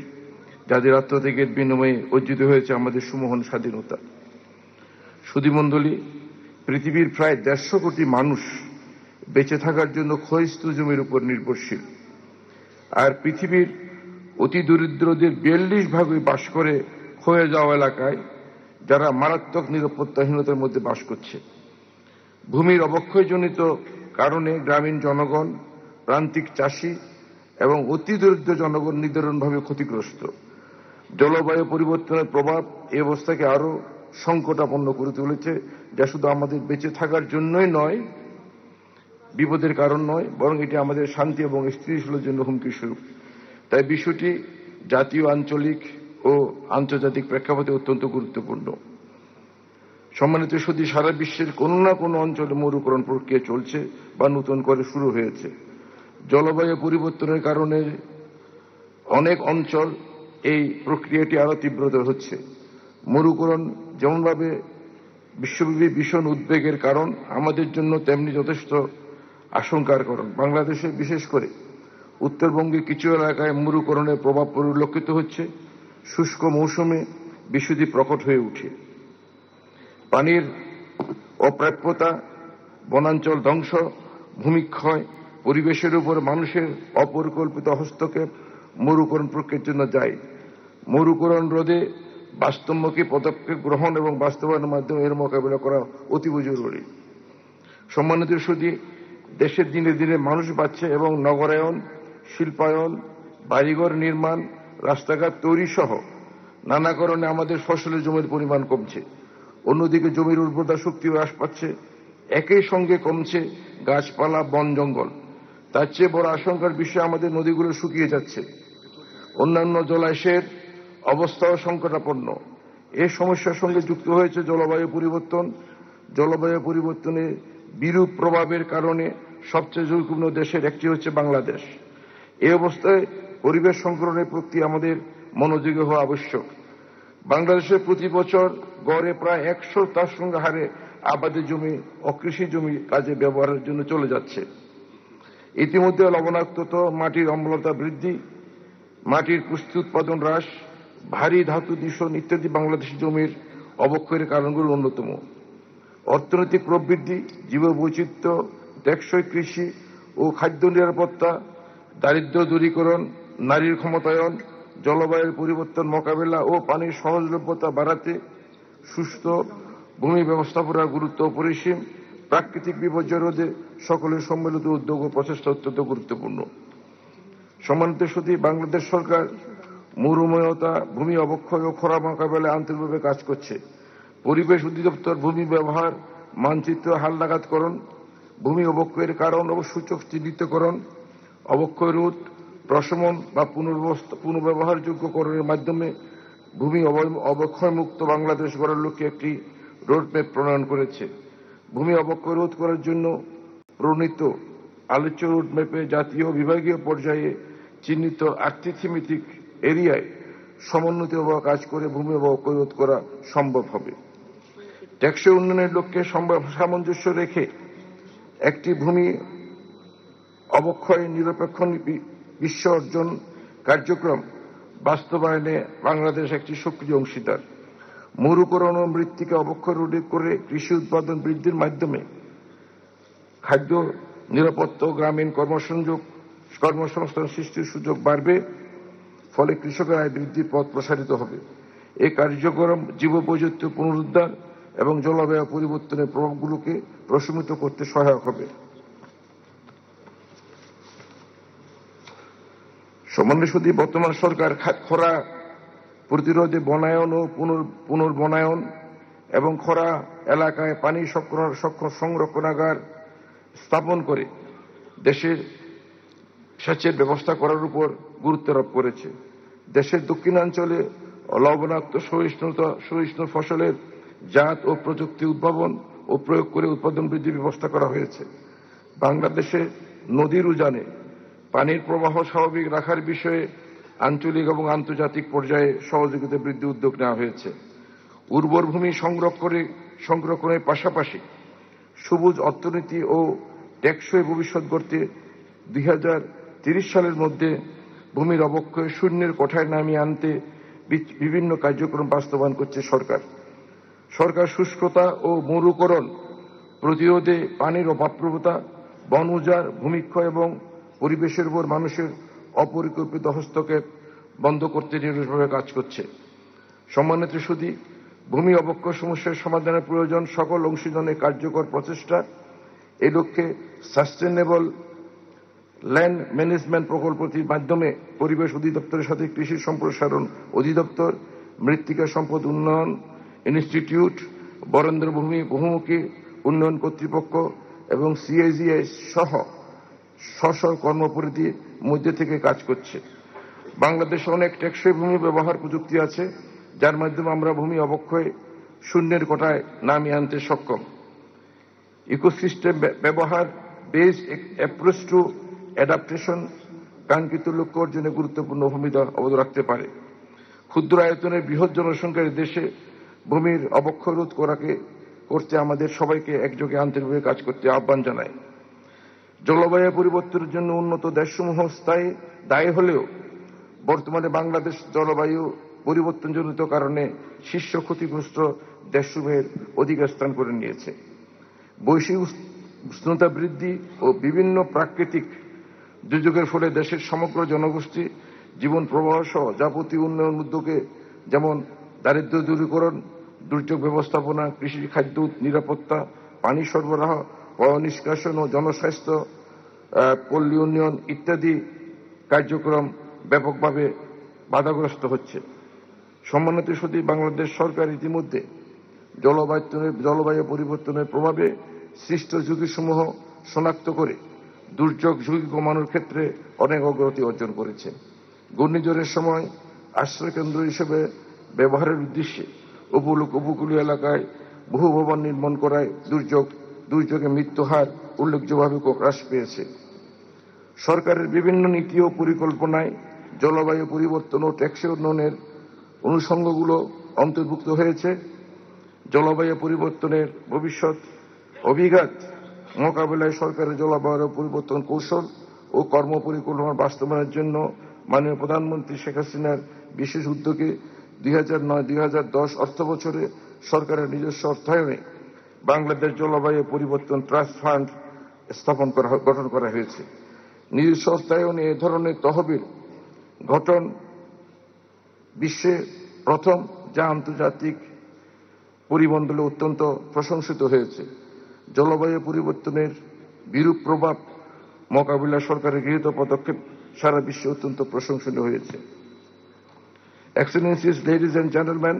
যাদের আত্মত্যাগের বিনিময়ে অর্জিত হয়েছে আমাদের সুমহান স্বাধীনতা। সুধীমণ্ডলী, পৃথিবীর প্রায় 150 কোটি মানুষ বেঁচে থাকার জন্য ক্ষয়িষ্ণু জমির উপর নির্ভরশীল। আর পৃথিবীর অতি দরিদ্রদের 42 ভাগই বাস করে ক্ষয়ে যাওয়া এলাকায়, যারা মারাত্মক নিরাপত্তাহীনতার মধ্যে বাস করছে। ভূমির অবক্ষয়জনিত কারণে গ্রামীণ জনগণ, প্রান্তিক চাষি এবং অতি দরিদ্র জনগণ নিদারুণভাবে ক্ষতিগ্রস্ত। জলবায়ু পরিবর্তনের প্রভাব এই অবস্থাকে আরো সংকটাপন্ন করে তুলেছে, যা শুধু আমাদের বেঁচে থাকার জন্যই নয়, বিপদের কারণ নয়, বরং এটি আমাদের শান্তি এবং স্থিতিশীলতার জন্য হুমকি স্বরূপ। তাই বিষয়টি জাতীয়, আঞ্চলিক ও আন্তর্জাতিক প্রেক্ষাপটে অত্যন্ত গুরুত্বপূর্ণ। সম্মানিত সুধী, সারা বিশ্বের কোনো না কোনো অঞ্চলে মরুকরণ প্রক্রিয়া চলছে বা নতুন করে শুরু হয়েছে। জলবায়ু পরিবর্তনের কারণে অনেক অঞ্চল এই প্রক্রিয়াটি আরো তীব্রতর হচ্ছে। মরুকরণ যেমনভাবে বিশ্বব্যাপী ভীষণ উদ্বেগের কারণ, আমাদের জন্য তেমনি যথেষ্ট আশঙ্কার কারণ। বাংলাদেশে বিশেষ করে উত্তরবঙ্গে কিছু এলাকায় মরুকরণের প্রভাব পরিলক্ষিত হচ্ছে। শুষ্ক মৌসুমে বিশুদ্ধি প্রকট হয়ে উঠে। পানির অপ্রাপ্যতা, বনাঞ্চল ধ্বংস, ভূমিক্ষয়, পরিবেশের উপর মানুষের অপরিকল্পিত হস্তক্ষেপ মরুকরণ প্রক্রিয়ার জন্য দায়ী। মরুকরণ রোধে বাস্তবমুখী পদক্ষেপ গ্রহণ এবং বাস্তবায়নের মাধ্যমে এর মোকাবিলা করা অতীব জরুরি। সম্মানিত সুধী, দেশের দিনে দিনে মানুষ বাড়ছে এবং নগরায়ন, শিল্পায়ন, বাড়িঘর নির্মাণ, রাস্তাঘাট তৈরি সহ নানা কারণে আমাদের ফসলের জমির পরিমাণ কমছে। অন্যদিকে জমির উর্বরতা শক্তি হ্রাস পাচ্ছে। একই সঙ্গে কমছে গাছপালা, বন জঙ্গল। তার চেয়ে বড় আশঙ্কার বিষয়, আমাদের নদীগুলো শুকিয়ে যাচ্ছে। অন্যান্য জলাশয়ের অবস্থাও সংকটাপন্ন। এই সমস্যার সঙ্গে যুক্ত হয়েছে জলবায়ু পরিবর্তন। জলবায়ু পরিবর্তনের বিরূপ প্রভাবের কারণে সবচেয়ে ঝুঁকিপূর্ণ দেশের একটি হচ্ছে বাংলাদেশ। এই অবস্থায় পরিবেশ সংরক্ষণের প্রতি আমাদের মনোযোগী হওয়া আবশ্যক। বাংলাদেশে প্রতি বছর গড়ে প্রায় 100 হারে আবাদি জমি অকৃষি জমি কাজে ব্যবহারের জন্য চলে যাচ্ছে। ইতিমধ্যে লবণাক্ততা, মাটির অম্লতা বৃদ্ধি, মাটির পুষ্টি উৎপাদন হ্রাস, ভারী ধাতু দূষণ ইত্যাদি বাংলাদেশি জমির অবক্ষয়ের কারণগুলোর অন্যতম। অর্থনৈতিক প্রবৃদ্ধি, জীববৈচিত্র্য, টেকসই কৃষি ও খাদ্য নিরাপত্তা, দারিদ্র্য দূরীকরণ, নারীর ক্ষমতায়ন, জলবায়ুর পরিবর্তন মোকাবেলা ও পানির সহজলভ্যতা বাড়াতে সুস্থ ভূমি ব্যবস্থাপনার গুরুত্ব অপরিসীম। প্রাকৃতিক বিপর্যয় রোধে সকলের সম্মিলিত উদ্যোগ ও প্রচেষ্টা অত্যন্ত গুরুত্বপূর্ণ। সম্মানিত সুধী, বাংলাদেশ সরকার মরুময়তা, ভূমি অবক্ষয় ও খরা মোকাবেলায় আন্তরিকভাবে কাজ করছে। পরিবেশ অধিদপ্তর ভূমি ব্যবহার মানচিত্র হালনাগাদকরণ, ভূমি অবক্ষয়ের কারণ ও সূচক চিহ্নিতকরণ, অবক্ষয় রোধ, প্রশমন বা পুনর্ব্যবহারযোগ্যকরণের মাধ্যমে ভূমি অবক্ষয়মুক্ত বাংলাদেশ গড়ার লক্ষ্যে একটি রোডম্যাপ প্রণয়ন করেছে। ভূমি অবক্ষয় রোধ করার জন্য প্রণীত আলোচ্য রোডম্যাপে জাতীয় বিভাগীয় পর্যায়ে চিহ্নিত 8টি থিমেটিক এরিয়ায় সমন্বিতভাবে কাজ করে ভূমি অবক্ষয় রোধ করা সম্ভব হবে। টেকসই উন্নয়নের লক্ষ্যে সামঞ্জস্য রেখে একটি ভূমি অবক্ষয় নিরপেক্ষ বিশ্ব অর্জন কার্যক্রম বাস্তবায়নে বাংলাদেশ একটি সক্রিয় অংশীদার। মরুকরণ ও মৃত্তিকা অবক্ষয় রোধ করে কৃষি উৎপাদন বৃদ্ধির মাধ্যমে খাদ্য নিরাপত্তা ও গ্রামীণ কর্মসংস্থান সৃষ্টির সুযোগ বাড়বে। ফলে কৃষকের আয় বৃদ্ধির পথ প্রসারিত হবে। এই কার্যক্রম জীববৈচিত্র্য পুনরুদ্ধার এবং জলবায়ু পরিবর্তনের প্রভাবগুলোকে প্রশমিত করতে সহায়ক হবে। সম্মানিত সুধী, বর্তমান সরকার খরা প্রতিরোধে বনায়ন ও পুনর্বনায়ন এবং খরা এলাকায় পানি সংরক্ষণাগার স্থাপন করে দেশের সেচের ব্যবস্থা করার উপর গুরুত্ব আরোপ করেছে। দেশের দক্ষিণাঞ্চলে লবণাক্ত সহিষ্ণু ফসলের জাত ও প্রযুক্তি উদ্ভাবন ও প্রয়োগ করে উৎপাদন বৃদ্ধির ব্যবস্থা করা হয়েছে। বাংলাদেশে নদীর উজানে পানির প্রবাহ স্বাভাবিক রাখার বিষয়ে আঞ্চলিক এবং আন্তর্জাতিক পর্যায়ে সহযোগিতা বৃদ্ধি উদ্যোগ নেওয়া হয়েছে। উর্বর ভূমি সংরক্ষণের পাশাপাশি সবুজ অর্থনীতি ও টেকসই ভবিষ্যৎ গড়তে 2030 সালের মধ্যে ভূমির অবক্ষয় শূন্যের কোঠায় নামিয়ে আনতে বিভিন্ন কার্যক্রম বাস্তবায়ন করছে সরকার। সরকার শুষ্কতা ও মরুকরণ প্রতিরোধে পানির অপ্রাপ্যতা, বন উজাড়, ভূমিক্ষয় এবং পরিবেশের উপর মানুষের অপরিকল্পিত হস্তক্ষেপ বন্ধ করতে নিরলসভাবে কাজ করছে। সম্মানিত সুধী, ভূমি অবক্ষয় সমস্যার সমাধানের প্রয়োজন সকল অংশীদারের কার্যকর প্রচেষ্টা। এই লক্ষ্যে সাস্টেনেবল ল্যান্ড ম্যানেজমেন্ট প্রকল্পটির মাধ্যমে পরিবেশ অধিদপ্তরের সাথে কৃষি সম্প্রসারণ অধিদপ্তর, মৃত্তিকা সম্পদ উন্নয়ন ইনস্টিটিউট, বরেন্দ্র বহুমুখী উন্নয়ন কর্তৃপক্ষ এবং সিআইজিআই সহ স্ব কর্মপরিধির মধ্যে থেকে কাজ করছে। বাংলাদেশে অনেক টেকসই ভূমি ব্যবহার প্রযুক্তি আছে, যার মাধ্যমে আমরা ভূমি অবক্ষয় শূন্যের কোঠায় নামিয়ে আনতে সক্ষম। ইকোসিস্টেম ব্যবহার বেসড অ্যাপ্রোচ টু অ্যাডাপ্টেশন কাঙ্ক্ষিত লক্ষ্য অর্জনে গুরুত্বপূর্ণ ভূমিকা অবদান রাখতে পারে। ক্ষুদ্র আয়তনের বৃহৎ জনসংখ্যার দেশে ভূমির অবক্ষয় রোধ করতে আমাদের সবাইকে একযোগে আন্তরিকভাবে কাজ করতে আহ্বান জানাই। জলবায়ু পরিবর্তনের জন্য উন্নত দেশসমূহ স্থায়ী দায়ী হলেও বর্তমানে বাংলাদেশ জলবায়ু পরিবর্তনজনিত কারণে শীর্ষ ক্ষতিগ্রস্ত দেশসমূহের অধিকার স্থান করে নিয়েছে। বৈশ্বিক উষ্ণতা বৃদ্ধি ও বিভিন্ন প্রাকৃতিক দুর্যোগের ফলে দেশের সমগ্র জনগোষ্ঠী জীবন প্রবাহ সহ যাবতীয় উন্নয়ন উদ্যোগে যেমন দারিদ্র্য দূরীকরণ, দুর্যোগ ব্যবস্থাপনা, কৃষি, খাদ্য নিরাপত্তা, পানি সরবরাহ, পয় নিষ্কাশন ও জনস্বাস্থ্য, পল্লী উন্নয়ন ইত্যাদি কার্যক্রম ব্যাপকভাবে বাধাগ্রস্ত হচ্ছে। সম্মানিত সুধী, বাংলাদেশ সরকার ইতিমধ্যে জলবায়ু পরিবর্তনের প্রভাবে সৃষ্ট ঝুঁকিসমূহ শনাক্ত করে দুর্যোগ ঝুঁকি কমানোর ক্ষেত্রে অনেক অগ্রগতি অর্জন করেছে। ঘূর্ণিঝড়ের সময় আশ্রয়কেন্দ্র হিসেবে ব্যবহারের উদ্দেশ্যে উপকূলীয় এলাকায় বহু ভবন নির্মাণ করায় দুর্যোগে মৃত্যু হার উল্লেখযোগ্যভাবে হ্রাস পেয়েছে। সরকারের বিভিন্ন নীতি ও পরিকল্পনায় জলবায়ু পরিবর্তন ও টেকসই উন্নয়নের অনুষঙ্গগুলো অন্তর্ভুক্ত হয়েছে। জলবায়ু পরিবর্তনের ভবিষ্যৎ অভিঘাত মোকাবিলায় সরকারের জলবায়ু পরিবর্তন কৌশল ও কর্মপরিকল্পনা বাস্তবায়নের জন্য মাননীয় প্রধানমন্ত্রী শেখ হাসিনার বিশেষ উদ্যোগে 2009-2010 অর্থবছরে সরকারের নিজস্ব অর্থায়নে বাংলাদেশ জলবায়ু পরিবর্তন ট্রাস্ট ফান্ড গঠন করা হয়েছে। নিজস্ব অর্থায়নে এ ধরনের তহবিল গঠন বিশ্বে প্রথম, যা আন্তর্জাতিক পরিমণ্ডলে অত্যন্ত প্রশংসিত হয়েছে। জলবায়ু পরিবর্তনের বিরূপ প্রভাব মোকাবিলায় সরকারের গৃহীত পদক্ষেপ সারা বিশ্বে অত্যন্ত প্রশংসনীয় হয়েছে। Excellencies, ladies and gentlemen,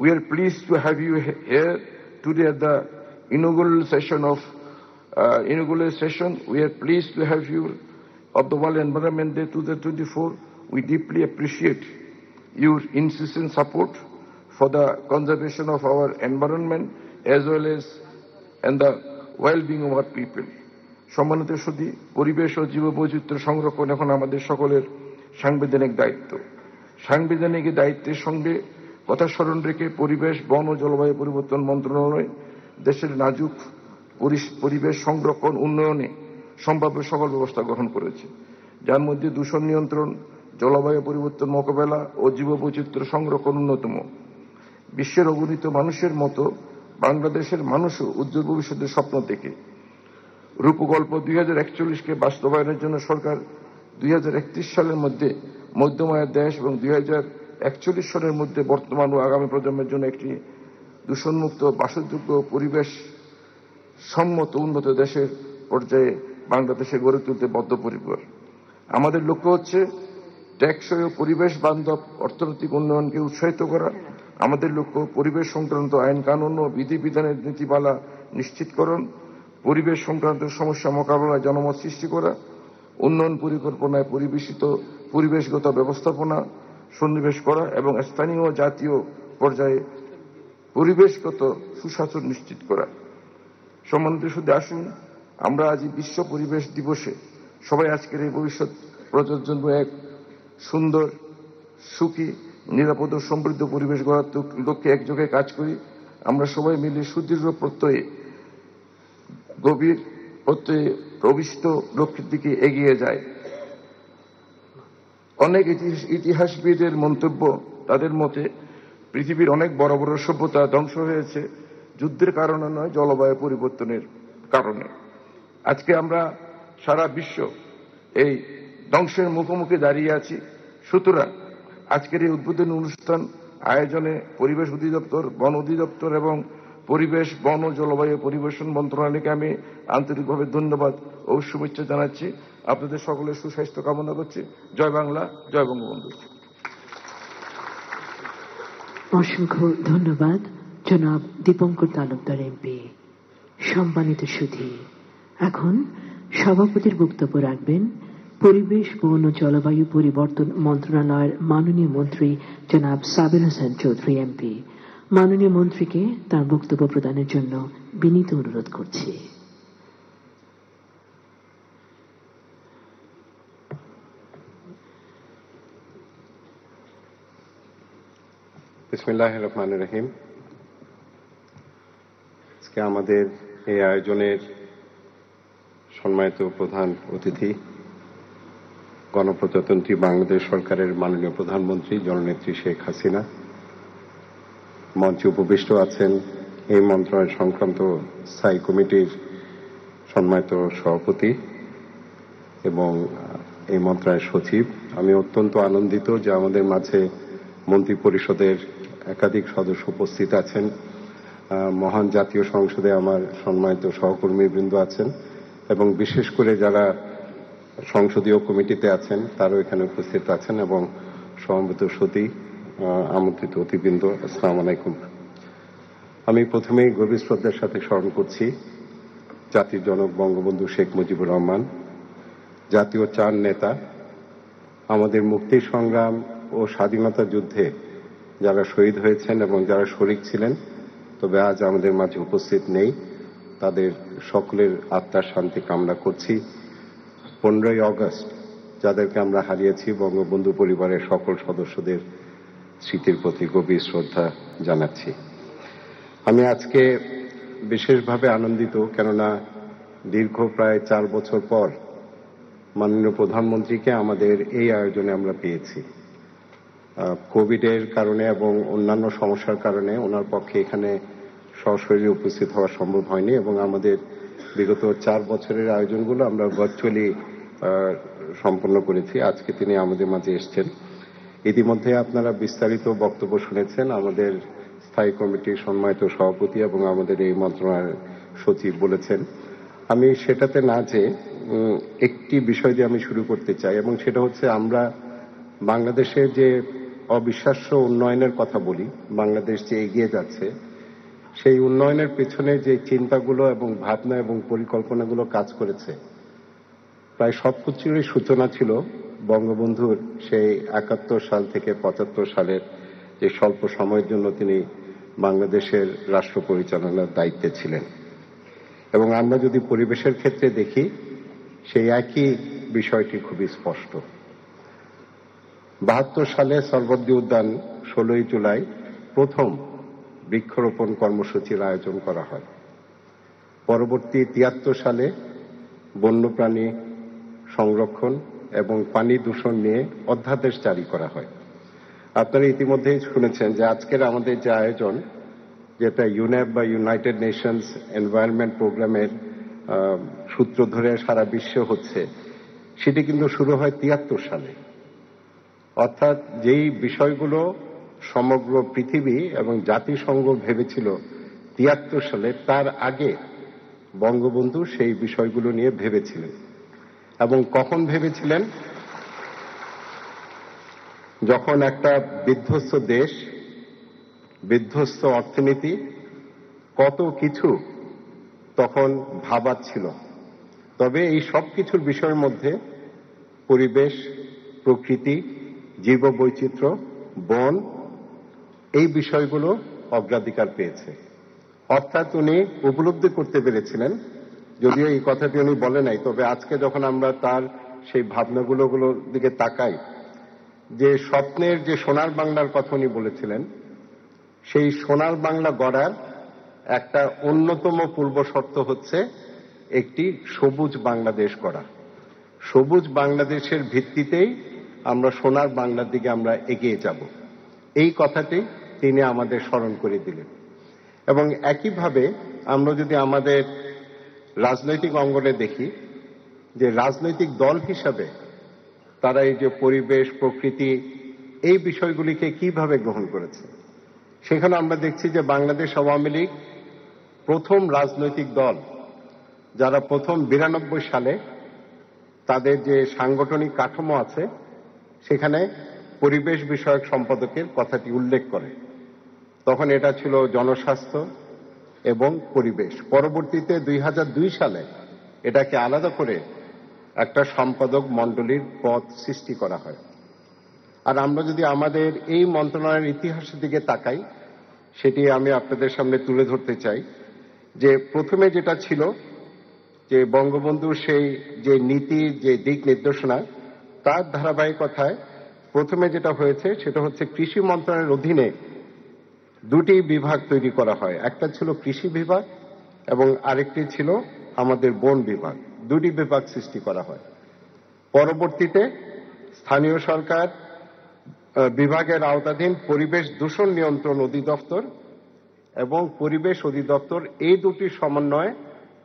we are pleased to have you here today at the inaugural session. We are pleased to have you of the World Environment Day 2024. We deeply appreciate your insistent support for the conservation of our environment as well as and the well-being of our people. সম্মানিত সুধী, পরিবেশ ও জীববৈচিত্র্য সংরক্ষণ এখন আমাদের সকলের সাংবিধানিক দায়িত্ব। সাংবিধানিক দায়িত্বের সঙ্গে কথা স্মরণ রেখে পরিবেশ, বন ও জলবায়ু পরিবর্তন মন্ত্রণালয় দেশের নাজুক পরিবেশ সংরক্ষণ উন্নয়নে সম্ভাব্য সকল ব্যবস্থা গ্রহণ করেছে, যার মধ্যে দূষণ নিয়ন্ত্রণ, জলবায়ু পরিবর্তন মোকাবেলা ও জীববৈচিত্র্য সংরক্ষণ অন্যতম। বিশ্বের অগণিত মানুষের মতো বাংলাদেশের মানুষও উজ্জ্বল ভবিষ্যতের স্বপ্ন দেখে রূপকল্প 2041কে বাস্তবায়নের জন্য সরকার 2031 সালের মধ্যে মধ্যম আয়ের দেশ এবং 2041 সালের মধ্যে বর্তমান ও আগামী প্রজন্মের জন্য একটি দূষণমুক্ত, বাসযোগ্য, পরিবেশ সম্মত উন্নত দেশের পর্যায়ে বাংলাদেশে গড়ে তুলতে বদ্ধপরিকর। আমাদের লক্ষ্য হচ্ছে টেকসই ও পরিবেশ বান্ধব অর্থনৈতিক উন্নয়নকে উৎসাহিত করা। আমাদের লক্ষ্য পরিবেশ সংক্রান্ত আইন কানুন ও বিধিবিধানের নীতিমালা নিশ্চিতকরণ, পরিবেশ সংক্রান্ত সমস্যা মোকাবেলায় জনমত সৃষ্টি করা, উন্নয়ন পরিকল্পনায় পরিবেশগত ব্যবস্থাপনা সন্নিবেশ করা এবং স্থানীয় ও জাতীয় পর্যায়ে পরিবেশগত সুশাসন নিশ্চিত করা। সম্মানিত সুধী, আসুন আমরা আজ বিশ্ব পরিবেশ দিবসে সবাই আজকের এই ভবিষ্যৎ প্রজন্মের জন্য এক সুন্দর, সুখী, নিরাপদ ও সমৃদ্ধ পরিবেশ গড়ার লক্ষ্যে একযোগে কাজ করি। আমরা সবাই মিলে সুদৃঢ় প্রত্যয়ে গভীর প্রত্যয়ে প্রবিষ্ট লক্ষ্যের দিকে এগিয়ে যায়। অনেক ইতিহাসবিদের মন্তব্য, তাদের মতে পৃথিবীর অনেক বড় বড় সভ্যতা ধ্বংস হয়েছে যুদ্ধের কারণে নয়, জলবায়ু পরিবর্তনের কারণে। আজকে আমরা সারা বিশ্ব এই ধ্বংসের মুখোমুখি দাঁড়িয়ে আছি। সুতরাং আজকের এই উদ্বোধনী অনুষ্ঠান আয়োজনে পরিবেশ অধিদপ্তর, বন অধিদপ্তর এবং পরিবেশ, বন ও জলবায়ু পরিবেশন মন্ত্রণালয়কে আমি আন্তরিকভাবে ধন্যবাদ ও শুভেচ্ছা জানাচ্ছি। আপনাদের সকলের সুস্বাস্থ্য কামনা করছি। জয় বাংলা, জয় বঙ্গবন্ধু। অসংখ্য ধন্যবাদ জনাব দীপঙ্কর তালুকদার এমপি। সম্মানিত সুধী, এখন সভাপতির বক্তব্য রাখবেন পরিবেশ, বন ও জলবায়ু পরিবর্তন মন্ত্রণালয়ের মাননীয় মন্ত্রী জনাব সাবির হোসেন চৌধুরী এমপি। মাননীয় মন্ত্রীকে তার বক্তব্য প্রদানের জন্য বিনীত অনুরোধ করছি। বিসমিল্লাহির রহমানির রহিম। আমাদের এই আয়োজনের সম্মানিত প্রধান অতিথি, গণপ্রজাতন্ত্রী বাংলাদেশ সরকারের মাননীয় প্রধানমন্ত্রী জননেত্রী শেখ হাসিনা, মঞ্চে উপবিষ্ট আছেন এই মন্ত্রণালয় সংক্রান্ত স্থায়ী কমিটির সম্মানিত সভাপতি এবং এই মন্ত্রণালয়ের সচিব। আমি অত্যন্ত আনন্দিত যে আমাদের মাঝে মন্ত্রী পরিষদের একাধিক সদস্য উপস্থিত আছেন। মহান জাতীয় সংসদে আমার সম্মানিত সহকর্মীবৃন্দ আছেন এবং বিশেষ করে যারা সংসদীয় কমিটিতে আছেন তারাও এখানে উপস্থিত আছেন এবং সমবেত সতী আমন্ত্রিত অতিবৃন্দ, আসসালামু আলাইকুম। আমি প্রথমেই গভীর শ্রদ্ধার সাথে স্মরণ করছি জাতির জনক বঙ্গবন্ধু শেখ মুজিবুর রহমান, জাতীয় চার নেতা, আমাদের মুক্তি সংগ্রাম ও স্বাধীনতা যুদ্ধে যারা শহীদ হয়েছেন এবং যারা শরিক ছিলেন তবে আজ আমাদের মাঝে উপস্থিত নেই, তাদের সকলের আত্মার শান্তি কামনা করছি। 15ই অগস্ট যাদেরকে আমরা হারিয়েছি, বঙ্গবন্ধু পরিবারের সকল সদস্যদের স্মৃতির প্রতি গভীর শ্রদ্ধা জানাচ্ছি। আমি আজকে বিশেষভাবে আনন্দিত, কেননা দীর্ঘ প্রায় 4 বছর পর মাননীয় প্রধানমন্ত্রীকে আমাদের এই আয়োজনে আমরা পেয়েছি। কোভিডের কারণে এবং অন্যান্য সমস্যার কারণে ওনার পক্ষে এখানে সশরীরে উপস্থিত হওয়া সম্ভব হয়নি এবং আমাদের বিগত 4 বছরের আয়োজনগুলো আমরা ভার্চুয়ালি সম্পন্ন করেছি। আজকে তিনি আমাদের মাঝে এসেছেন। ইতিমধ্যে আপনারা বিস্তারিত বক্তব্য শুনেছেন আমাদের স্থায়ী কমিটির সম্মানিত সভাপতি এবং আমাদের এই মন্ত্রণালয়ের সচিব বলেছেন। আমি সেটাতে না যে একটি বিষয় দিয়ে আমি শুরু করতে চাই এবং সেটা হচ্ছে আমরা বাংলাদেশের যে অবিশ্বাস্য উন্নয়নের কথা বলি, বাংলাদেশ যে এগিয়ে যাচ্ছে, সেই উন্নয়নের পেছনে যে চিন্তাগুলো এবং ভাবনা এবং পরিকল্পনাগুলো কাজ করেছে, প্রায় সবকিছুরই সূচনা ছিল বঙ্গবন্ধুর সেই 71 সাল থেকে 75 সালের যে স্বল্প সময়ের জন্য তিনি বাংলাদেশের রাষ্ট্র পরিচালনার দায়িত্বে ছিলেন। এবং আমরা যদি পরিবেশের ক্ষেত্রে দেখি, সেই একই বিষয়টি খুবই স্পষ্ট। 72 সালে সরবর্দী উদ্যান 16ই জুলাই প্রথম বৃক্ষরোপণ কর্মসূচির আয়োজন করা হয়। পরবর্তী 73 সালে বন্যপ্রাণী সংরক্ষণ এবং পানি দূষণ নিয়ে অধ্যাদেশ জারি করা হয়। আপনারা ইতিমধ্যেই শুনেছেন যে আজকের আমাদের যে আয়োজন, যেটা ইউনেপ বা ইউনাইটেড নেশনস এনভায়রনমেন্ট প্রোগ্রামের সূত্র ধরে সারা বিশ্বে হচ্ছে, সেটি কিন্তু শুরু হয় 73 সালে। অর্থাৎ যেই বিষয়গুলো সমগ্র পৃথিবী এবং জাতিসংঘ ভেবেছিল 73 সালে, তার আগে বঙ্গবন্ধু সেই বিষয়গুলো নিয়ে ভেবেছিলেন। এবং কখন ভেবেছিলেন? যখন একটা বিধ্বস্ত দেশ, বিধ্বস্ত অর্থনীতি, কত কিছু তখন ভাবার ছিল। তবে এই সব কিছুর বিষয়ের মধ্যে পরিবেশ, প্রকৃতি, জীববৈচিত্র্য, বন, এই বিষয়গুলো অগ্রাধিকার পেয়েছে। অর্থাৎ উনি উপলব্ধি করতে পেরেছিলেন, যদিও এই কথাটি উনি বলে নাই, তবে আজকে যখন আমরা তার সেই ভাবনাগুলোর দিকে তাকাই, যে স্বপ্নের যে সোনার বাংলার কথা উনি বলেছিলেন, সেই সোনার বাংলা গড়ার একটা অন্যতম পূর্ব শর্ত হচ্ছে একটি সবুজ বাংলাদেশ গড়া। সবুজ বাংলাদেশের ভিত্তিতেই আমরা সোনার বাংলার দিকে আমরা এগিয়ে যাব, এই কথাটি তিনি আমাদের স্মরণ করে দিলেন। এবং একইভাবে আমরা যদি আমাদের রাজনৈতিক অঙ্গনে দেখি, যে রাজনৈতিক দল হিসাবে তারা এই যে পরিবেশ, প্রকৃতি, এই বিষয়গুলিকে কিভাবে গ্রহণ করেছে, সেখানে আমরা দেখছি যে বাংলাদেশ আওয়ামী লীগ প্রথম রাজনৈতিক দল যারা প্রথম 92 সালে তাদের যে সাংগঠনিক কাঠামো আছে সেখানে পরিবেশ বিষয়ক সম্পাদকের কথাটি উল্লেখ করে। তখন এটা ছিল জনস্বাস্থ্য এবং পরিবেশ। পরবর্তীতে 2002 সালে এটাকে আলাদা করে একটা সম্পাদক মণ্ডলীর পদ সৃষ্টি করা হয়। আর আমরা যদি আমাদের এই মন্ত্রণালয়ের ইতিহাসের দিকে তাকাই, সেটি আমি আপনাদের সামনে তুলে ধরতে চাই। যে প্রথমে যেটা ছিল যে বঙ্গবন্ধুর সেই যে নীতি, যে দিক নির্দেশনা, তার ধারাবাহিকতায় প্রথমে যেটা হয়েছে সেটা হচ্ছে কৃষি মন্ত্রণালয়ের অধীনে দুটি বিভাগ তৈরি করা হয়। একটা ছিল কৃষি বিভাগ এবং আরেকটি ছিল আমাদের বন বিভাগ। দুটি বিভাগ সৃষ্টি করা হয়। পরবর্তীতে স্থানীয় সরকার বিভাগের আওতাধীন পরিবেশ দূষণ নিয়ন্ত্রণ অধিদপ্তর এবং পরিবেশ অধিদপ্তর এই দুটির সমন্বয়ে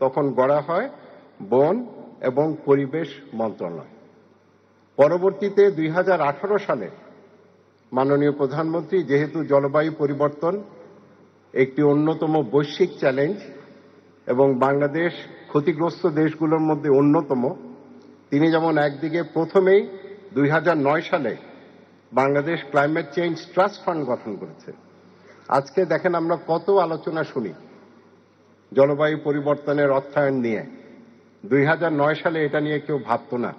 তখন গড়া হয় বন এবং পরিবেশ মন্ত্রণালয়। পরবর্তীতে 2018 সালে মাননীয় প্রধানমন্ত্রী, যেহেতু জলবায়ু পরিবর্তন একটি অন্যতম বৈশ্বিক চ্যালেঞ্জ এবং বাংলাদেশ ক্ষতিগ্রস্ত দেশগুলোর মধ্যে অন্যতম, তিনি যেমন একদিকে প্রথমেই 2009 সালে Bangladesh climate change trust fund গঠন করেছে। আজকে দেখেন আমরা কত আলোচনা শুনি জলবায়ু পরিবর্তনের অর্থায়ন নিয়ে। 2009 সালে এটা নিয়ে কেউ ভাবত না।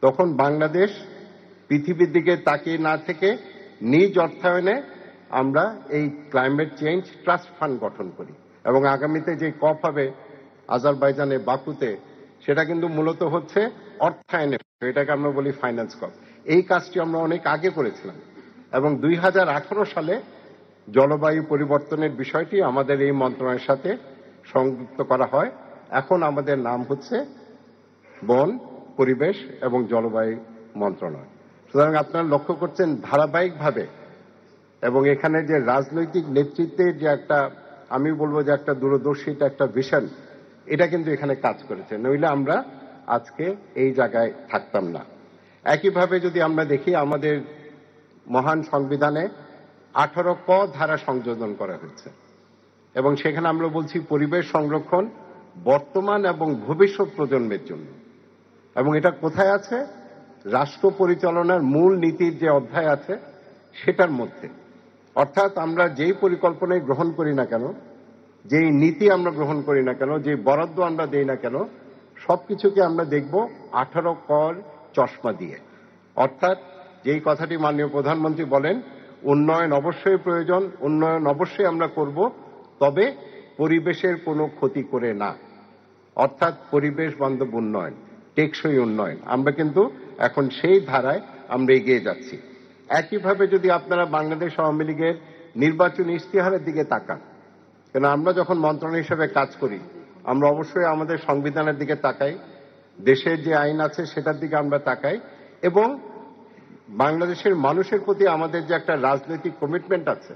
তখন বাংলাদেশ পৃথিবীর দিকে তাকিয়ে না থেকে নিজ অর্থায়নে আমরা এই ক্লাইমেট চেঞ্জ ট্রাস্ট ফান্ড গঠন করি এবং আগামীতে যে কপ হবে আজারবাইজানে বাকুতে, সেটা কিন্তু মূলত হচ্ছে অর্থায়নে, এটাকে আমরা বলি ফাইন্যান্স কপ। এই কাজটি আমরা অনেক আগে করেছিলাম এবং 2018 সালে জলবায়ু পরিবর্তনের বিষয়টি আমাদের এই মন্ত্রণালয়ের সাথে সংযুক্ত করা হয়। এখন আমাদের নাম হচ্ছে বন, পরিবেশ এবং জলবায়ু মন্ত্রণালয়। সুতরাং আপনারা লক্ষ্য করছেন ধারাবাহিকভাবে, এবং এখানে যে রাজনৈতিক নেতৃত্বের যে একটা, আমি বলবো যে একটা দূরদর্শিতা, একটা ভিশন, এটা কিন্তু এখানে কাজ করেছে, নইলে আমরা আজকে এই জায়গায় থাকতাম না। একইভাবে যদি আমরা দেখি আমাদের মহান সংবিধানে 18 ক ধারা সংযোজন করা হয়েছে এবং সেখানে আমরা বলছি পরিবেশ সংরক্ষণ বর্তমান এবং ভবিষ্যৎ প্রজন্মের জন্য। এবং এটা কোথায় আছে? রাষ্ট্র পরিচালনার মূল নীতির যে অধ্যায় আছে সেটার মধ্যে। অর্থাৎ আমরা যেই পরিকল্পনায় গ্রহণ করি না কেন, যেই নীতি আমরা গ্রহণ করি না কেন, যে বরাদ্দ আমরা দেই না কেন, সবকিছুকে আমরা দেখব 18 কর চশমা দিয়ে। অর্থাৎ যেই কথাটি মাননীয় প্রধানমন্ত্রী বলেন, উন্নয়ন অবশ্যই প্রয়োজন, উন্নয়ন অবশ্যই আমরা করব, তবে পরিবেশের কোনো ক্ষতি করে না। অর্থাৎ পরিবেশ বান্ধব উন্নয়ন, টেকসই উন্নয়ন, আমরা কিন্তু এখন সেই ধারায় আমরা এগিয়ে যাচ্ছি। একইভাবে যদি আপনারা বাংলাদেশ আওয়ামী লীগের নির্বাচনী ইশতেহারের দিকে তাকান, কেন আমরা যখন মন্ত্রণালয় হিসেবে কাজ করি আমরা অবশ্যই আমাদের সংবিধানের দিকে তাকাই, দেশের যে আইন আছে সেটার দিকে আমরা তাকাই, এবং বাংলাদেশের মানুষের প্রতি আমাদের যে একটা রাজনৈতিক কমিটমেন্ট আছে,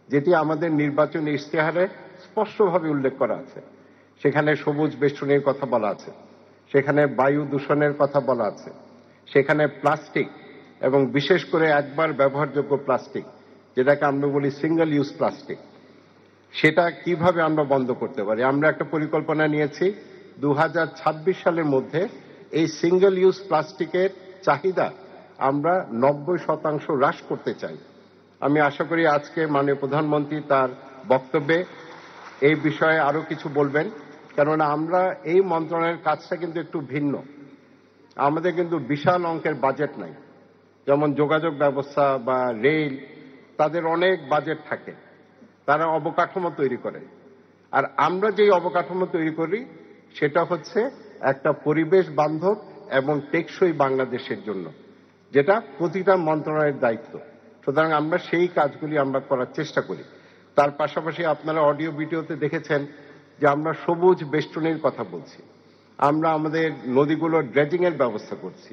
যেটি আমাদের নির্বাচনী ইশতেহারে স্পষ্টভাবে উল্লেখ করা আছে। সেখানে সবুজ বেষ্টনীর কথা বলা আছে, সেখানে বায়ু দূষণের কথা বলা আছে, সেখানে প্লাস্টিক এবং বিশেষ করে একবার ব্যবহারযোগ্য প্লাস্টিক, যেটাকে আমরা বলি সিঙ্গেল ইউজ প্লাস্টিক, সেটা কিভাবে আমরা বন্ধ করতে পারি। আমরা একটা পরিকল্পনা নিয়েছি 2026 সালের মধ্যে এই সিঙ্গেল ইউজ প্লাস্টিকের চাহিদা আমরা 90% হ্রাস করতে চাই। আমি আশা করি আজকে মাননীয় প্রধানমন্ত্রী তার বক্তব্যে এই বিষয়ে আরো কিছু বলবেন, কেননা আমরা এই মন্ত্রণালয়ের কাজটা কিন্তু একটু ভিন্ন। আমাদের কিন্তু বিশাল অঙ্কের বাজেট নাই, যেমন যোগাযোগ ব্যবস্থা বা রেল, তাদের অনেক বাজেট থাকে, তারা অবকাঠামো তৈরি করে। আর আমরা যেই অবকাঠামো তৈরি করি সেটা হচ্ছে একটা পরিবেশ বান্ধব এবং টেকসই বাংলাদেশের জন্য, যেটা প্রতিটা মন্ত্রণালয়ের দায়িত্ব। সুতরাং আমরা সেই কাজগুলি আমরা করার চেষ্টা করি। তার পাশাপাশি আপনারা অডিও ভিডিওতে দেখেছেন যে আমরা সবুজ বেষ্টনীর কথা বলছি, আমরা আমাদের নদীগুলোর ড্রেজিং এর ব্যবস্থা করছি।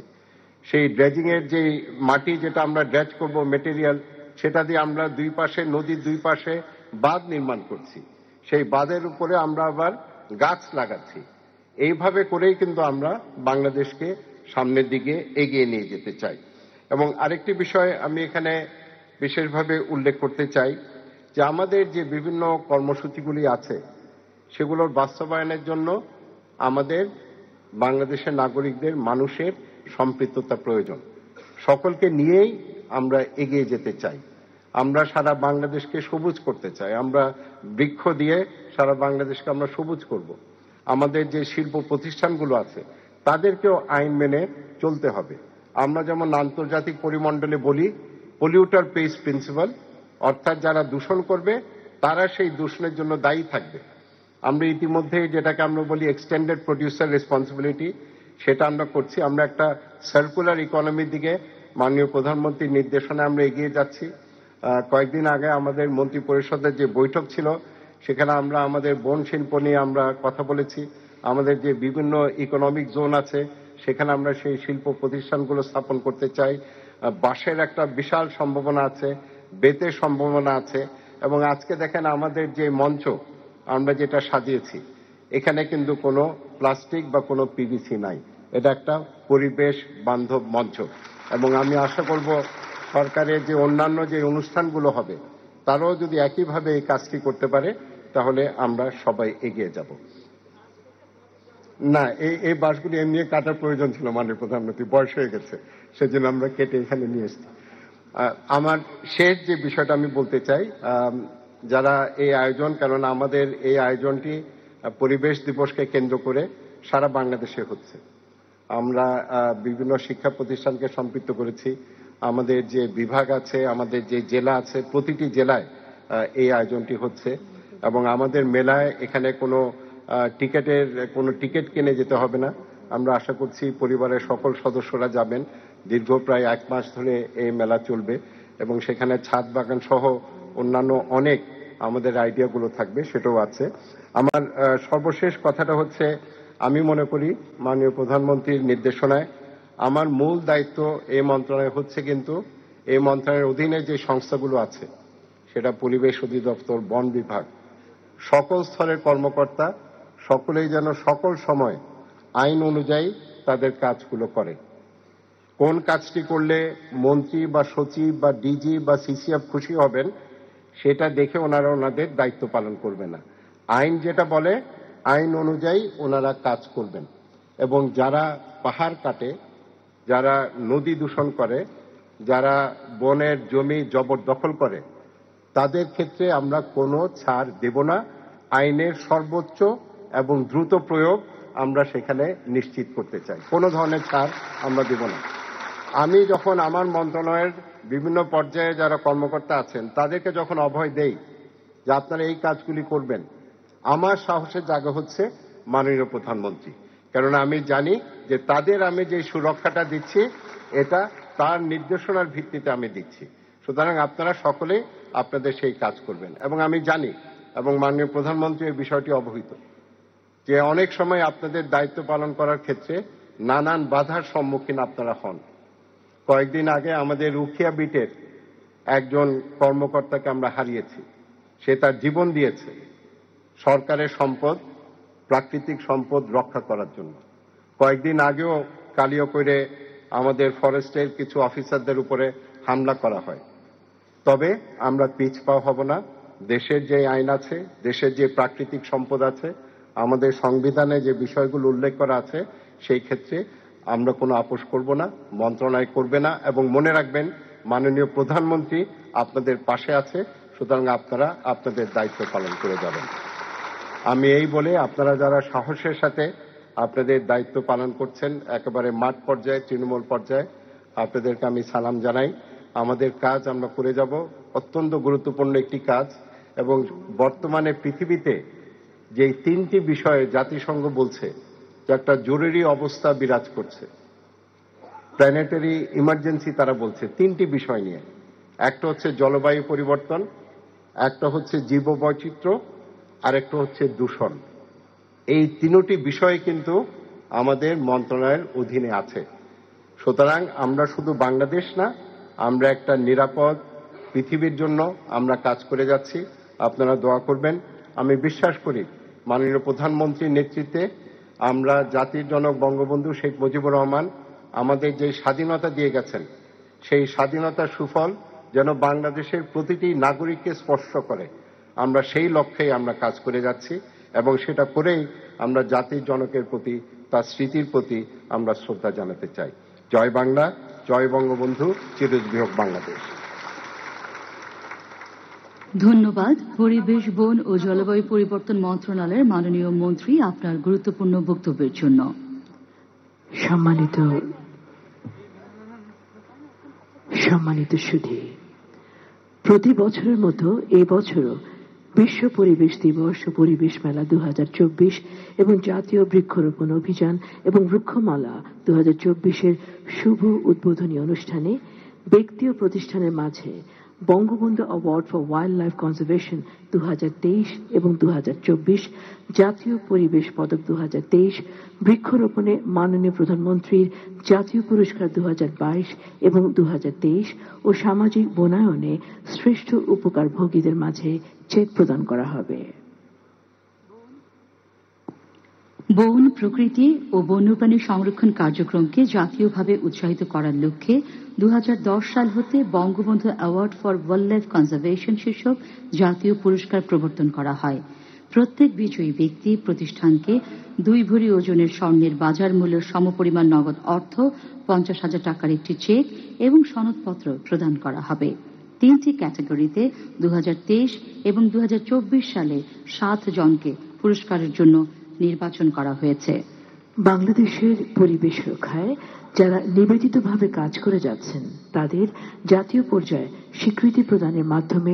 সেই ড্রেজিং এর যে মাটি যেটা আমরা ড্রেজ করব মেটেরিয়াল, সেটা দিয়ে আমরা দুই পাশে, নদীর দুই পাশে বাঁধ নির্মাণ করছি, সেই বাঁধের উপরে আমরা আবার গাছ লাগাচ্ছি। এইভাবে করেই কিন্তু আমরা বাংলাদেশকে সামনের দিকে এগিয়ে নিয়ে যেতে চাই। এবং আরেকটি বিষয় আমি এখানে বিশেষভাবে উল্লেখ করতে চাই যে আমাদের যে বিভিন্ন কর্মসূচিগুলি আছে সেগুলোর বাস্তবায়নের জন্য আমাদের বাংলাদেশের নাগরিকদের, মানুষের সম্পৃক্ততা প্রয়োজন। সকলকে নিয়েই আমরা এগিয়ে যেতে চাই। আমরা সারা বাংলাদেশকে সবুজ করতে চাই, আমরা বৃক্ষ দিয়ে সারা বাংলাদেশকে আমরা সবুজ করব। আমাদের যে শিল্প প্রতিষ্ঠানগুলো আছে তাদেরকেও আইন মেনে চলতে হবে। আমরা যেমন আন্তর্জাতিক পরিমণ্ডলে বলি পলিউটার পেইজ প্রিন্সিপাল, অর্থাৎ যারা দূষণ করবে তারা সেই দূষণের জন্য দায়ী থাকবে। আমরা ইতিমধ্যে যেটাকে আমরা বলি এক্সটেন্ডেড প্রডিউসার রেসপন্সিবিলিটি, সেটা আমরা করছি। আমরা একটা সার্কুলার ইকোনমির দিকে মাননীয় প্রধানমন্ত্রীর নির্দেশনায় আমরা এগিয়ে যাচ্ছি। কয়েকদিন আগে আমাদের মন্ত্রী পরিষদের যে বৈঠক ছিল সেখানে আমরা আমাদের বন শিল্প নিয়ে আমরা কথা বলেছি। আমাদের যে বিভিন্ন ইকোনমিক জোন আছে সেখানে আমরা সেই শিল্প প্রতিষ্ঠানগুলো স্থাপন করতে চাই। বাঁশের একটা বিশাল সম্ভাবনা আছে, বেতের সম্ভাবনা আছে। এবং আজকে দেখেন আমাদের যে মঞ্চ আমরা যেটা সাজিয়েছি, এখানে কিন্তু কোনো প্লাস্টিক বা কোনো পিভিসি নাই। এটা একটা পরিবেশ বান্ধব মঞ্চ। এবং আমি আশা করব সরকারের যে অন্যান্য যে অনুষ্ঠানগুলো হবে তারাও যদি একইভাবে এই কাজটি করতে পারে তাহলে আমরা সবাই এগিয়ে যাব। না, এই বাঁশগুলি এমনি কাটার প্রয়োজন ছিল, মাননীয় প্রধানমন্ত্রী, বয়স হয়ে গেছে, সেজন্য আমরা কেটে এখানে নিয়ে এসেছি। আমার শেষ যে বিষয়টা আমি বলতে চাই, যারা এই আয়োজন, কেননা আমাদের এই আয়োজনটি পরিবেশ দিবসকে কেন্দ্র করে সারা বাংলাদেশে হচ্ছে। আমরা বিভিন্ন শিক্ষা প্রতিষ্ঠানকে সম্পৃক্ত করেছি। আমাদের যে বিভাগ আছে, আমাদের যে জেলা আছে, প্রতিটি জেলায় এই আয়োজনটি হচ্ছে। এবং আমাদের মেলায় এখানে কোনো টিকিট কিনে যেতে হবে না। আমরা আশা করছি পরিবারের সকল সদস্যরা যাবেন। দীর্ঘ প্রায় 1 মাস ধরে এই মেলা চলবে এবং সেখানে ছাদ বাগান সহ অন্যান্য অনেক আমাদের আইডিয়াগুলো থাকবে, সেটাও আছে। আমার সর্বশেষ কথাটা হচ্ছে, আমি মনে করি মাননীয় প্রধানমন্ত্রীর নির্দেশনায় আমার মূল দায়িত্ব এই মন্ত্রণালয় হচ্ছে, কিন্তু এই মন্ত্রণালয়ের অধীনে যে সংস্থাগুলো আছে সেটা পরিবেশ অধিদপ্তর, বন বিভাগ, সকল স্তরের কর্মকর্তা সকলেই যেন সকল সময় আইন অনুযায়ী তাদের কাজগুলো করে। কোন কাজটি করলে মন্ত্রী বা সচিব বা ডিজি বা সিসিএফ খুশি হবেন সেটা দেখে ওনারা ওনাদের দায়িত্ব পালন করবে না। আইন যেটা বলে আইন অনুযায়ী ওনারা কাজ করবেন। এবং যারা পাহাড় কাটে, যারা নদী দূষণ করে, যারা বনের জমি জবরদখল করে, তাদের ক্ষেত্রে আমরা কোনো ছাড় দেব না। আইনের সর্বোচ্চ এবং দ্রুত প্রয়োগ আমরা সেখানে নিশ্চিত করতে চাই। কোনো ধরনের ছাড় আমরা দেব না। আমি যখন আমার মন্ত্রণালয়ের বিভিন্ন পর্যায়ে যারা কর্মকর্তা আছেন তাদেরকে যখন অভয় দেই যে আপনারা এই কাজগুলি করবেন, আমার সাহসের জায়গা হচ্ছে মাননীয় প্রধানমন্ত্রী। কেননা আমি জানি যে তাদের আমি যে সুরক্ষাটা দিচ্ছি এটা তার নির্দেশনার ভিত্তিতে আমি দিচ্ছি। সুতরাং আপনারা সকলেই আপনাদের সেই কাজ করবেন। এবং আমি জানি এবং মাননীয় প্রধানমন্ত্রী এই বিষয়টি অবহিত যে অনেক সময় আপনাদের দায়িত্ব পালন করার ক্ষেত্রে নানান বাধার সম্মুখীন আপনারা হন। কয়েকদিন আগে আমাদের রুখিয়া বিটের একজন কর্মকর্তাকে আমরা হারিয়েছি। সে তার জীবন দিয়েছে সরকারের সম্পদ, প্রাকৃতিক সম্পদ রক্ষা করার জন্য। কয়েকদিন আগেও কালিয়াকৈরে আমাদের ফরেস্টের কিছু অফিসারদের উপরে হামলা করা হয়। তবে আমরা পিছপা হব না। দেশের যে আইন আছে, দেশের যে প্রাকৃতিক সম্পদ আছে, আমাদের সংবিধানে যে বিষয়গুলো উল্লেখ করা আছে, সেই ক্ষেত্রে আমরা কোনো আপোষ করব না, মন্ত্রণালয় করবে না। এবং মনে রাখবেন মাননীয় প্রধানমন্ত্রী আপনাদের পাশে আছে, সুতরাং আপনারা আপনাদের দায়িত্ব পালন করে যাবেন। আমি এই বলে আপনারা যারা সাহসের সাথে আপনাদের দায়িত্ব পালন করছেন একেবারে মাঠ পর্যায়ে, তৃণমূল পর্যায়ে, আপনাদেরকে আমি সালাম জানাই। আমাদের কাজ আমরা করে যাব, অত্যন্ত গুরুত্বপূর্ণ একটি কাজ। এবং বর্তমানে পৃথিবীতে যে 3টি বিষয়ে জাতিসংঘ বলছে যে একটা জরুরি অবস্থা বিরাজ করছে, প্ল্যানেটারি ইমার্জেন্সি, তারা বলছে 3টি বিষয় নিয়ে। একটা হচ্ছে জলবায়ু পরিবর্তন, একটা হচ্ছে জীববৈচিত্র্য, আর একটা হচ্ছে দূষণ। এই 3টি বিষয় কিন্তু আমাদের মন্ত্রণালয়ের অধীনে আছে। সুতরাং আমরা শুধু বাংলাদেশ না, আমরা একটা নিরাপদ পৃথিবীর জন্য আমরা কাজ করে যাচ্ছি। আপনারা দোয়া করবেন। আমি বিশ্বাস করি মাননীয় প্রধানমন্ত্রীর নেতৃত্বে আমরা জাতির জনক বঙ্গবন্ধু শেখ মুজিবুর রহমান আমাদের যে স্বাধীনতা দিয়ে গেছেন, সেই স্বাধীনতার সুফল যেন বাংলাদেশের প্রতিটি নাগরিককে স্পর্শ করে, আমরা সেই লক্ষ্যেই আমরা কাজ করে যাচ্ছি। এবং সেটা করেই আমরা জাতির জনকের প্রতি, তার স্মৃতির প্রতি আমরা শ্রদ্ধা জানাতে চাই। জয় বাংলা, জয় বঙ্গবন্ধু, চিরজীবী হোক বাংলাদেশ। ধন্যবাদ। পরিবেশ, বন ও জলবায়ু পরিবর্তন মন্ত্রণালয়ের মাননীয় মন্ত্রী আপনার গুরুত্বপূর্ণ বক্তব্যের জন্য। সম্মানিত সুধী, প্রতি বছরের মতো এই বছরও বিশ্ব পরিবেশ দিবস ও পরিবেশ মেলা 2024 এবং জাতীয় বৃক্ষরোপণ অভিযান এবং বৃক্ষমালা 2024-এর শুভ উদ্বোধনী অনুষ্ঠানে ব্যক্তি ও প্রতিষ্ঠানের মাঝে Bangabandhu award for wild life conservation 2023 এবং 2024, জাতীয় পরিবেশ পদক 2023, বৃক্ষরোপণে মাননীয় প্রধানমন্ত্রীর জাতীয় পুরস্কার 2022 এবং 2023 ও সামাজিক বনায়নে শ্রেষ্ঠ উপকারভোগীদের মাঝে চেক প্রদান করা হবে। বন, প্রকৃতি ও বন্যপ্রাণী সংরক্ষণ কার্যক্রমকে জাতীয়ভাবে উৎসাহিত করার লক্ষ্যে 2010 সাল হতে Bangabandhu award for wild life conservation শীর্ষক জাতীয় পুরস্কার প্রবর্তন করা হয়। প্রত্যেক বিজয়ী ব্যক্তি প্রতিষ্ঠানকে 2 ভরি ওজনের স্বর্ণের বাজার মূল্যের সমপরিমাণ নগদ অর্থ, 50,000 টাকার একটি চেক এবং সনদপত্র প্রদান করা হবে। 3টি ক্যাটাগরিতে 2023 এবং 2024 সালে 7 জনকে পুরস্কারের জন্য নির্বাচন করা হয়েছে। বাংলাদেশের পরিবেশ রক্ষায় যারা নিবেদিতভাবে কাজ করে যাচ্ছেন তাদের জাতীয় পর্যায়ে স্বীকৃতি প্রদানের মাধ্যমে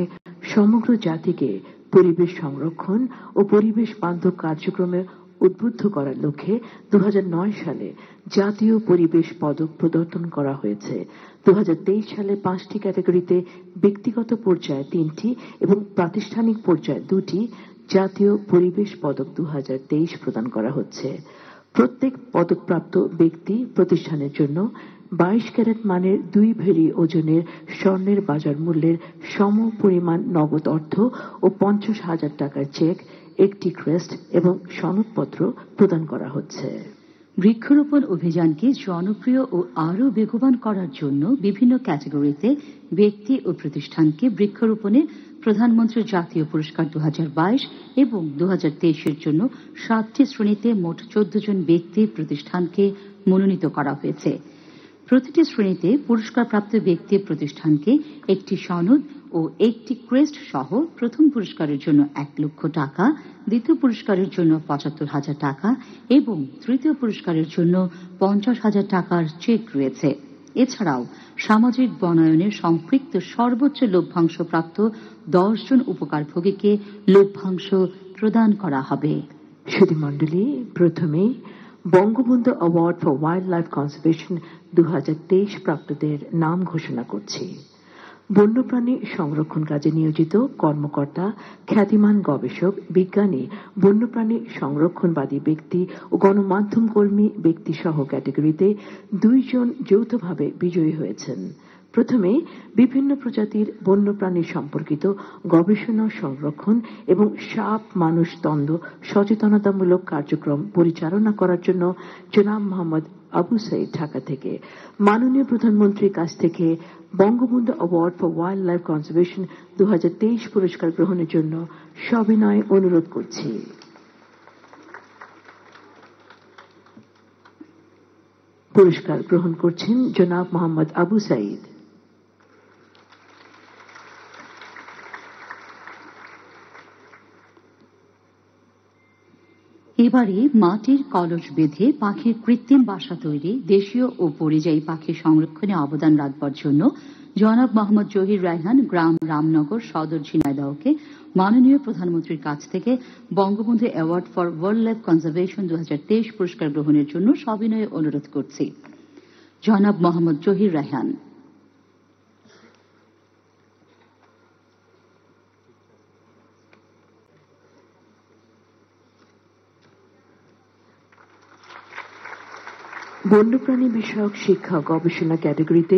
সমগ্র জাতিকে পরিবেশ সংরক্ষণ ও পরিবেশ বান্ধব কার্যক্রমে উদ্বুদ্ধ করার লক্ষ্যে 2009 সালে জাতীয় পরিবেশ পদক প্রদর্শন করা হয়েছে। 2023 সালে 5টি ক্যাটাগরিতে ব্যক্তিগত পর্যায়ে 3টি এবং প্রাতিষ্ঠানিক পর্যায়ে 2টি জাতীয় পরিবেশ পদক 2023 প্রদান করা হচ্ছে। প্রত্যেক পদকপ্রাপ্ত ব্যক্তি প্রতিষ্ঠানের জন্য 22 ক্যারেট মানের 2 ভরি ওজনের স্বর্ণের বাজার মূল্যের সম পরিমাণ নগদ অর্থ ও 50,000 টাকার চেক, একটি ক্রেস্ট এবং সনদপত্র প্রদান করা হচ্ছে। বৃক্ষরোপণ অভিযানকে জনপ্রিয় ও আরও বেগবান করার জন্য বিভিন্ন ক্যাটাগরিতে ব্যক্তি ও প্রতিষ্ঠানকে বৃক্ষরোপণে প্রধানমন্ত্রীর জাতীয় পুরস্কার 2022 এবং 2023 জন্য 7টি শ্রেণীতে মোট 14 জন ব্যক্তি প্রতিষ্ঠানকে মনোনীত করা হয়েছে। প্রতিটি শ্রেণীতে পুরস্কারপ্রাপ্ত ব্যক্তি প্রতিষ্ঠানকে একটি সনদ ও একটি ক্রেস্ট সহ প্রথম পুরস্কারের জন্য 1 লক্ষ টাকা, দ্বিতীয় পুরস্কারের জন্য 75,000 টাকা এবং তৃতীয় পুরস্কারের জন্য 50,000 টাকার চেক রয়েছে। এছাড়াও সামাজিক বনায়নে সম্পৃক্ত সর্বোচ্চ লভ্যাংশ প্রাপ্ত 10 জন উপকারভোগীকে লভ্যাংশ প্রদান করা হবে। সুধীমণ্ডলী, প্রথমে Bangabandhu award for wild life conservation 2023 প্রাপ্তদের নাম ঘোষণা করছি। বন্যপ্রাণী সংরক্ষণ কাজে নিয়োজিত কর্মকর্তা, খ্যাতিমান গবেষক, বিজ্ঞানী, বন্যপ্রাণী সংরক্ষণবাদী ব্যক্তি ও গণমাধ্যম কর্মী ব্যক্তি সহ ক্যাটাগরিতে 2 জন যৌথভাবে বিজয়ী হয়েছেন। প্রথমে বিভিন্ন প্রজাতির বন্যপ্রাণী সম্পর্কিত গবেষণা, সংরক্ষণ এবং সাপ মানুষ দ্বন্দ্ব সচেতনতামূলক কার্যক্রম পরিচালনা করার জন্য জনাব মোহাম্মদ আবু সাইদ ঢাকা থেকে মাননীয় প্রধানমন্ত্রীর কাছ থেকে Bangabandhu award for wild life conservation 2023 পুরস্কার গ্রহণের জন্য সবিনয়ে অনুরোধ করছি। পুরস্কার গ্রহণ করছেন জনাব মোহাম্মদ আবু সাইদ। এবারে মাটির কলস বেঁধে পাখির কৃত্রিম বাসা তৈরি, দেশীয় ও পরিযায়ী পাখি সংরক্ষণে অবদান রাখবার জন্য জনাব মোহাম্মদ জহির রায়হান, গ্রাম রামনগর, সদর ঝিনাইদহকে মাননীয় প্রধানমন্ত্রীর কাছ থেকে Bangabandhu award for wild life conservation 2023 পুরস্কার গ্রহণের জন্য সবিনয়ে অনুরোধ করছি। জনাব মোহাম্মদ জহির রায়হান। বন্যপ্রাণী বিষয়ক শিক্ষা গবেষণা ক্যাটাগরিতে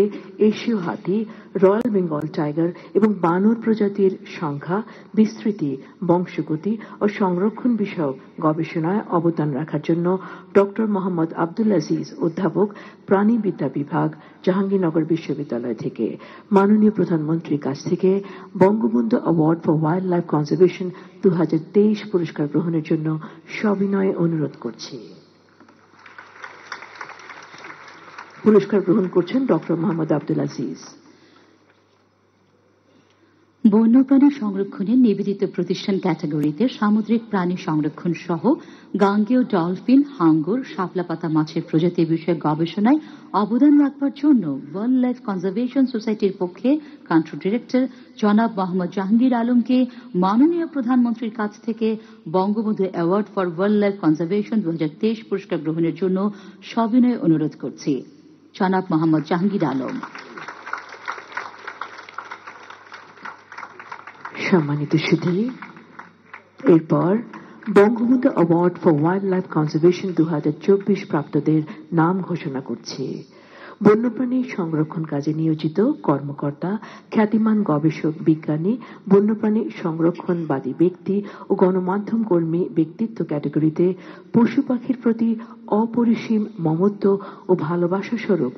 এশীয় হাতি, রয়্যাল বেঙ্গল টাইগার এবং বানর প্রজাতির সংখ্যা, বিস্তৃতি, বংশগতি ও সংরক্ষণ বিষয়ক গবেষণায় অবদান রাখার জন্য ডক্টর মোহাম্মদ আব্দুল আজিজ, অধ্যাপক, প্রাণীবিদ্যা বিভাগ, জাহাঙ্গীরনগর বিশ্ববিদ্যালয় থেকে মাননীয় প্রধানমন্ত্রীর কাছ থেকে Bangabandhu award for wild life conservation 2023 পুরস্কার গ্রহণের জন্য সবিনয়ে অনুরোধ করছি। পুরস্কার গ্রহণ করছেন ডক্টর মোহাম্মদ আব্দুল আজিজ। বন্যপ্রাণী সংরক্ষণে নিবেদিত প্রতিষ্ঠান ক্যাটাগরিতে সামুদ্রিক প্রাণী সংরক্ষণ সহ গাঙ্গেয় ডলফিন, হাঙ্গর, শাপলাপাতা মাছের প্রজাতি বিষয়ে গবেষণায় অবদান রাখবার জন্য ওয়াইল্ড লাইফ কনজারভেশন সোসাইটির পক্ষে কান্ট্রি ডিরেক্টর জনাব মোহাম্মদ জাহাঙ্গীর আলমকে মাননীয় প্রধানমন্ত্রীর কাছ থেকে Bangabandhu award for wild life conservation 2023 পুরস্কার গ্রহণের জন্য সবিনয়ে অনুরোধ করছি। জনাব মোহাম্মদ জাহাঙ্গীর আলম। সম্মানিত সুধী, এরপর Bangabandhu award for wild life conservation 2024 প্রাপ্তদের নাম ঘোষণা করছি। বন্যপ্রাণী সংরক্ষণ কাজে নিয়োজিত কর্মকর্তা, খ্যাতিমান গবেষক, বিজ্ঞানী, বন্যপ্রাণী সংরক্ষণবাদী ব্যক্তি ও গণমাধ্যম কর্মী ব্যক্তিত্ব ক্যাটাগরিতে পশু পাখির প্রতি অপরিসীম মমত্ব ও ভালোবাসা স্বরূপ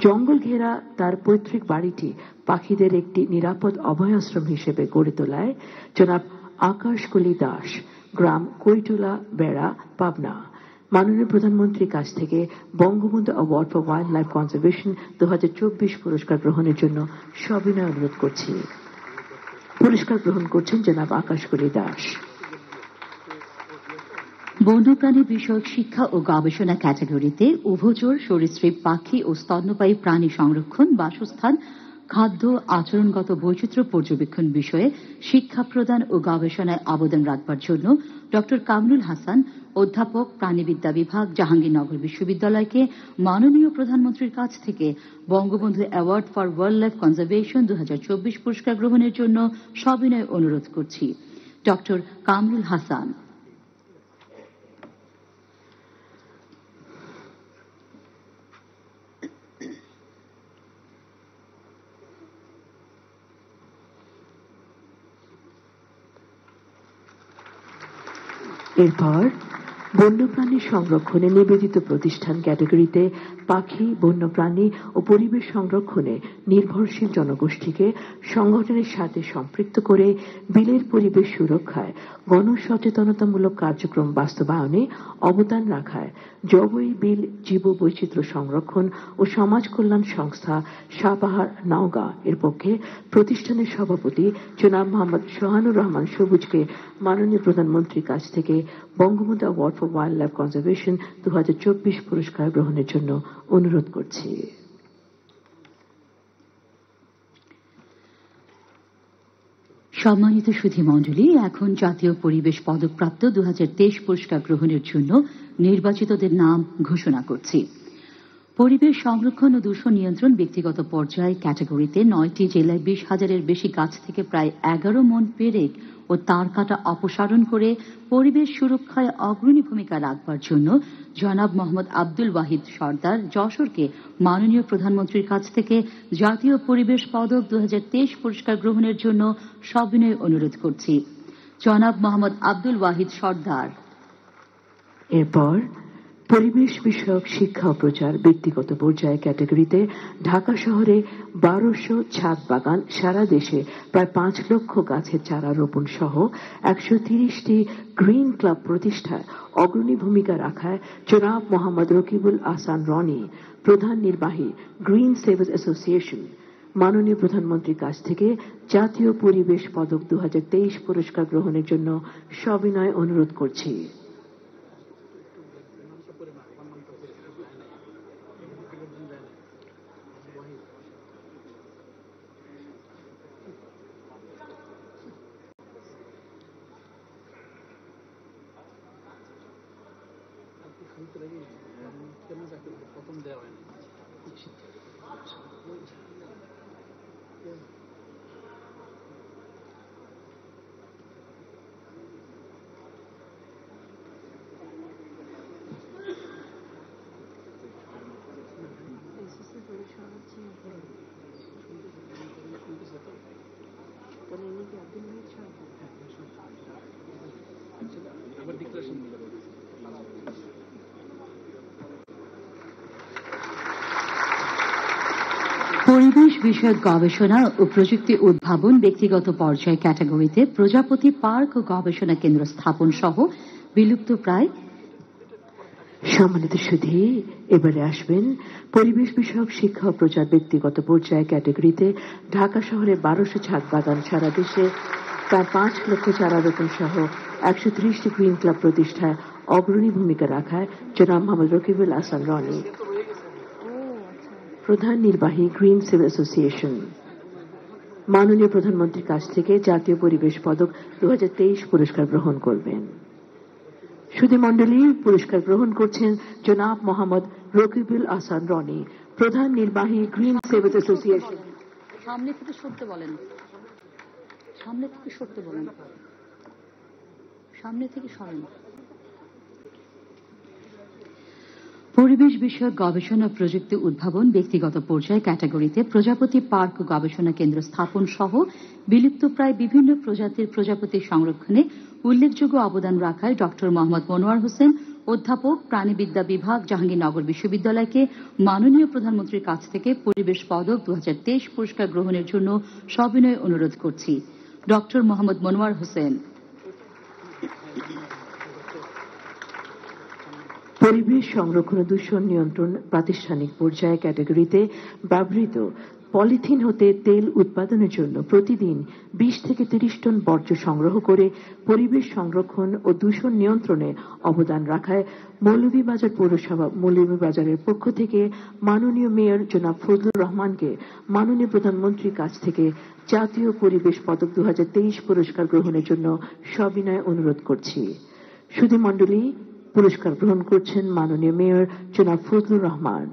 জঙ্গল ঘেরা তার পৈতৃক বাড়িটি পাখিদের একটি নিরাপদ অভয়াশ্রম হিসেবে গড়ে তোলায় জনাব আকাশকলি দাস, গ্রাম কৈটুলা, বেড়া, পাবনা, মাননীয় প্রধানমন্ত্রীর কাছ থেকে Bangabandhu award for wild life conservation 2024 পুরস্কার গ্রহণের জন্য সবিনয় অনুরোধ করছি। পুরস্কার গ্রহণ করছেন জনাব আকাশকলি দাস। বন্যপ্রাণী বিষয়ক শিক্ষা ও গবেষণা ক্যাটাগরিতে উভচর, সরীসৃপ, পাখি ও স্তন্যপায়ী প্রাণী সংরক্ষণ, বাসস্থান, খাদ্য, আচরণগত বৈচিত্র্য পর্যবেক্ষণ বিষয়ে শিক্ষা প্রদান ও গবেষণায় অবদান রাখবার জন্য ড কামরুল হাসান, অধ্যাপক, প্রাণীবিদ্যা বিভাগ, জাহাঙ্গীরনগর বিশ্ববিদ্যালয়কে মাননীয় প্রধানমন্ত্রীর কাছ থেকে Bangabandhu award for wild life conservation 2024 পুরস্কার গ্রহণের জন্য সবিনয় অনুরোধ করছি। ড কামরুল হাসান। এরপর বন্যপ্রাণী সংরক্ষণে নিবেদিত প্রতিষ্ঠান ক্যাটাগরিতে পাখি, বন্যপ্রাণী ও পরিবেশ সংরক্ষণে নির্ভরশীল জনগোষ্ঠীকে সংগঠনের সাথে সম্পৃক্ত করে বিলের পরিবেশ সুরক্ষায় গণসচেতনতামূলক কার্যক্রম বাস্তবায়নে অবদান রাখায় জবই বিল জীব বৈচিত্র্য সংরক্ষণ ও সমাজ কল্যাণ সংস্থা সাপাহার, নওগাঁ এর পক্ষে প্রতিষ্ঠানের সভাপতি জনাব মোহাম্মদ সোহানুর রহমান সবুজকে মাননীয় প্রধানমন্ত্রীর কাছ থেকে Bangabandhu award for wild life conservation 2024 পুরস্কার গ্রহণের জন্য অনুরোধ করছি। সম্মানিত সুধী মণ্ডলী, এখন জাতীয় পরিবেশ পদকপ্রাপ্ত 2023 পুরস্কার গ্রহণের জন্য নির্বাচিতদের নাম ঘোষণা করছি। পরিবেশ সংরক্ষণ ও দূষণ নিয়ন্ত্রণ ব্যক্তিগত পর্যায়ে ক্যাটাগরিতে 9টি জেলায় 20,000-এর বেশি গাছ থেকে প্রায় 11 মন পেরেক ও তার কাটা অপসারণ করে পরিবেশ সুরক্ষায় অগ্রণী ভূমিকা রাখবার জন্য জনাব মোহাম্মদ আব্দুল ওয়াহিদ সর্দার, যশোরকে মাননীয় প্রধানমন্ত্রীর কাছ থেকে জাতীয় পরিবেশ পদক 2023 পুরস্কার গ্রহণের জন্য সবিনয় অনুরোধ করছি। জনাব মোহাম্মদ আব্দুল ওয়াহিদ সর্দার। এরপর পরিবেশ বিষয়ক শিক্ষা ও প্রচার ব্যক্তিগত পর্যায়ে ক্যাটাগরিতে ঢাকা শহরে 1200 ছাদ বাগান, সারা দেশে প্রায় 5 লক্ষ গাছের চারা রোপণ সহ 130টি গ্রিন ক্লাব প্রতিষ্ঠায় অগ্রণী ভূমিকা রাখায় জনাব মোহাম্মদ রকিবুল আহসান রনি, প্রধান নির্বাহী, গ্রিন সেভার্স অ্যাসোসিয়েশন, মাননীয় প্রধানমন্ত্রীর কাছ থেকে জাতীয় পরিবেশ পদক 2023 পুরস্কার গ্রহণের জন্য সবিনয় অনুরোধ করছি। পরিবেশ বিষয়ক গবেষণা ও প্রযুক্তি উদ্ভাবন ব্যক্তিগত পর্যায়ে ক্যাটাগরিতে প্রজাপতি পার্ক ও গবেষণা কেন্দ্র স্থাপন সহ বিলুপ্ত প্রায়। সম্মানিত সুধী, এবারে আসবেন পরিবেশ বিষয়ক শিক্ষা ও প্রচার ব্যক্তিগত পর্যায়ে ক্যাটাগরিতে ঢাকা শহরে 1200 ছাদ বাগান, সারা দেশে প্রায় 5 লক্ষ চারা রোপণ সহ 130টি গ্রিন ক্লাব প্রতিষ্ঠায় অগ্রণী ভূমিকা রাখায় জনাব মোহাম্মদ রকিবুল আহসান রনি, প্রধান নির্বাহী, গ্রিন সিভিল অ্যাসোসিয়েশন, মাননীয় প্রধানমন্ত্রীর কাছ থেকে জাতীয় পরিবেশ পদক 2023 পুরস্কার গ্রহণ করবেন। সুধী মণ্ডলী, পুরস্কার গ্রহণ করছেন জনাব মোহাম্মদ রকিবুল আহসান রনি, প্রধান নির্বাহী, গ্রিন সিভিল অ্যাসোসিয়েশন। সামনে থেকে শুনতে বলেন। সামনে থেকে সরতে বলেন, সামনে থেকে সরেন। পরিবেশ বিষয়ক গবেষণা প্রযুক্তি উদ্ভাবন ব্যক্তিগত পর্যায়ে ক্যাটাগরিতে প্রজাপতি পার্ক ও গবেষণা কেন্দ্র স্থাপন সহ বিলুপ্তপ্রায় বিভিন্ন প্রজাতির প্রজাপতি সংরক্ষণে উল্লেখযোগ্য অবদান রাখায় ডক্টর মোহাম্মদ মনোয়ার হোসেন অধ্যাপক প্রাণীবিদ্যা বিভাগ জাহাঙ্গীরনগর বিশ্ববিদ্যালয়কে মাননীয় প্রধানমন্ত্রীর কাছ থেকে পরিবেশ পদক 2023 পুরস্কার গ্রহণের জন্য সবিনয় অনুরোধ করছি। ডক্টর মোহাম্মদ মনোয়ার হোসেন। পরিবেশ সংরক্ষণ ও দূষণ নিয়ন্ত্রণ প্রাতিষ্ঠানিক পর্যায়ে ক্যাটাগরিতে ব্যবহৃত পলিথিন হতে তেল উৎপাদনের জন্য প্রতিদিন 20 থেকে 30 টন বর্জ্য সংগ্রহ করে পরিবেশ সংরক্ষণ ও দূষণ নিয়ন্ত্রণে অবদান রাখায় মৌলভীবাজার পৌরসভা মৌলভীবাজারের পক্ষ থেকে মাননীয় মেয়র জনাব ফজলুর রহমানকে মাননীয় প্রধানমন্ত্রীর কাছ থেকে জাতীয় পরিবেশ পদক 2023 পুরস্কার গ্রহণের জন্য সবিনয় অনুরোধ করছি। সুধীমণ্ডলী, পুরস্কার গ্রহণ করছেন মাননীয় মেয়র জনাব ফজলুর রহমান।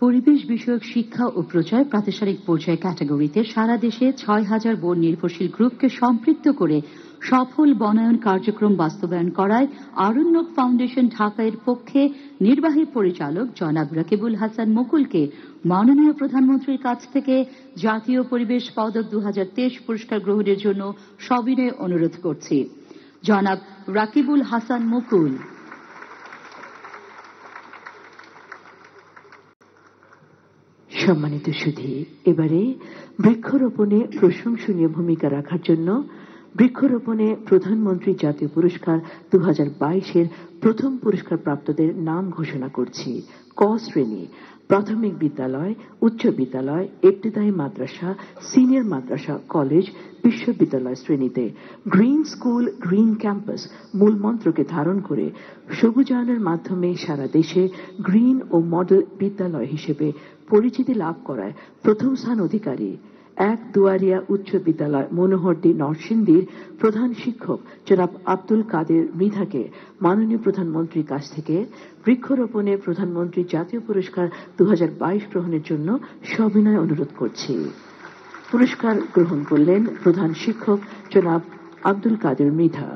পরিবেশ বিষয়ক শিক্ষা ও প্রচার প্রাতিষ্ঠানিক পর্যায়ে ক্যাটাগরিতে সারা দেশে 6000 বন নির্ভরশীল গ্রুপকে সম্পৃক্ত করে সফল বনায়ন কার্যক্রম বাস্তবায়ন করায় আরণ্যক ফাউন্ডেশন ঢাকার পক্ষে নির্বাহী পরিচালক জনাব রাকিবুল হাসান মুকুলকে মাননীয় প্রধানমন্ত্রীর কাছ থেকে জাতীয় পরিবেশ পদক 2023 পুরস্কার গ্রহণের জন্য সবিনয় অনুরোধ করছি। জনাব রাকিবুল হাসান মুকুল। সম্মানিত সুধী, এবারে বৃক্ষরোপণে প্রশংসনীয় ভূমিকা রাখার জন্য বৃক্ষরোপণে প্রধানমন্ত্রী জাতীয় পুরস্কার 2022-এর প্রথম পুরস্কার প্রাপ্তদের নাম ঘোষণা করছি। ক শ্রেণী প্রাথমিক বিদ্যালয়, উচ্চ বিদ্যালয়, ইবতেদায়ী মাদ্রাসা, সিনিয়র মাদ্রাসা, কলেজ, বিশ্ববিদ্যালয় শ্রেণীতে গ্রিন স্কুল গ্রিন ক্যাম্পাস মূল মন্ত্রকে ধারণ করে সবুজায়নের মাধ্যমে সারা দেশে গ্রিন ও মডেল বিদ্যালয় হিসেবে পরিচিতি লাভ করায় প্রথম স্থান অধিকারী এক দুয়ারিয়া উচ্চ বিদ্যালয় মনোহরদী নরসিংদীর প্রধান শিক্ষক জনাব আব্দুল কাদের মৃধাকে মাননীয় প্রধানমন্ত্রীর কাছ থেকে বৃক্ষরোপণে প্রধানমন্ত্রী জাতীয় পুরস্কার 2022 গ্রহণের জন্য সবিনয় অনুরোধ করছি। পুরস্কার গ্রহণ করলেন প্রধান শিক্ষক জনাব আব্দুল কাদের মৃধা।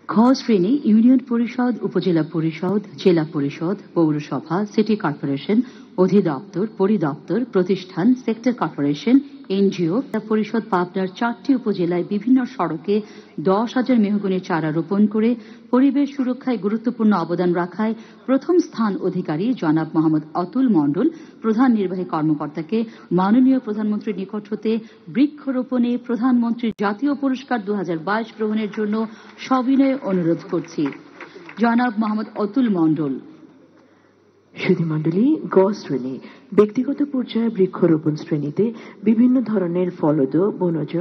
খ শ্রেণী ইউনিয়ন পরিষদ, উপজেলা পরিষদ, জেলা পরিষদ, পৌরসভা, সিটি কর্পোরেশন, অধিদপ্তর, পরিদপ্তর, প্রতিষ্ঠান, সেক্টর কর্পোরেশন, এনজিও পরিষদ পাবনার 4টি উপজেলায় বিভিন্ন সড়কে 10,000 মেহগনির চারা রোপণ করে পরিবেশ সুরক্ষায় গুরুত্বপূর্ণ অবদান রাখায় প্রথম স্থান অধিকারী জনাব মোহাম্মদ অতুল মণ্ডল প্রধান নির্বাহী কর্মকর্তাকে মাননীয় প্রধানমন্ত্রীর নিকট হতে বৃক্ষরোপণে প্রধানমন্ত্রীর জাতীয় পুরস্কার 2022 গ্রহণের জন্য সবিনয় অনুরোধ করছি। জনাব মোহাম্মদ অতুল মণ্ডল। সুধীমণ্ডলী, গ শ্রেণী ব্যক্তিগত পর্যায়ে বৃক্ষরোপণ শ্রেণীতে বিভিন্ন ধরনের ফলদ, বনজ,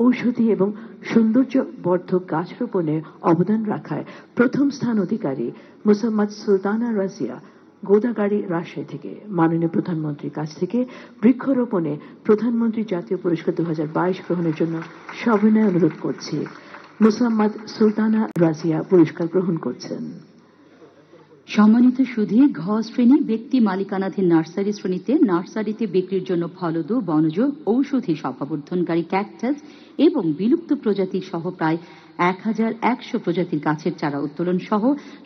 ঔষধি এবং সৌন্দর্যবর্ধক গাছ রোপণে অবদান রাখায় প্রথম স্থান অধিকারী মোসাম্মদ সুলতানা রাজিয়া গোদাগাড়ি, রাজশাহী থেকে মাননীয় প্রধানমন্ত্রীর কাছ থেকে বৃক্ষরোপণে প্রধানমন্ত্রী জাতীয় পুরস্কার 2022 গ্রহণের জন্য সবিনয় অনুরোধ করছি। মোসাম্মদ সুলতানা রাজিয়া পুরস্কার গ্রহণ করছেন। সম্মানিত সুধী, ঘ শ্রেণী ব্যক্তি মালিকানাধীন নার্সারি শ্রেণীতে নার্সারিতে বিক্রির জন্য ফলদ, বনজ, ঔষধি স্বভাবর্ধনকারী ক্যাকটাস এবং বিলুপ্ত প্রজাতি সহ প্রায় 1100 প্রজাতির গাছের চারা উত্তোলন সহ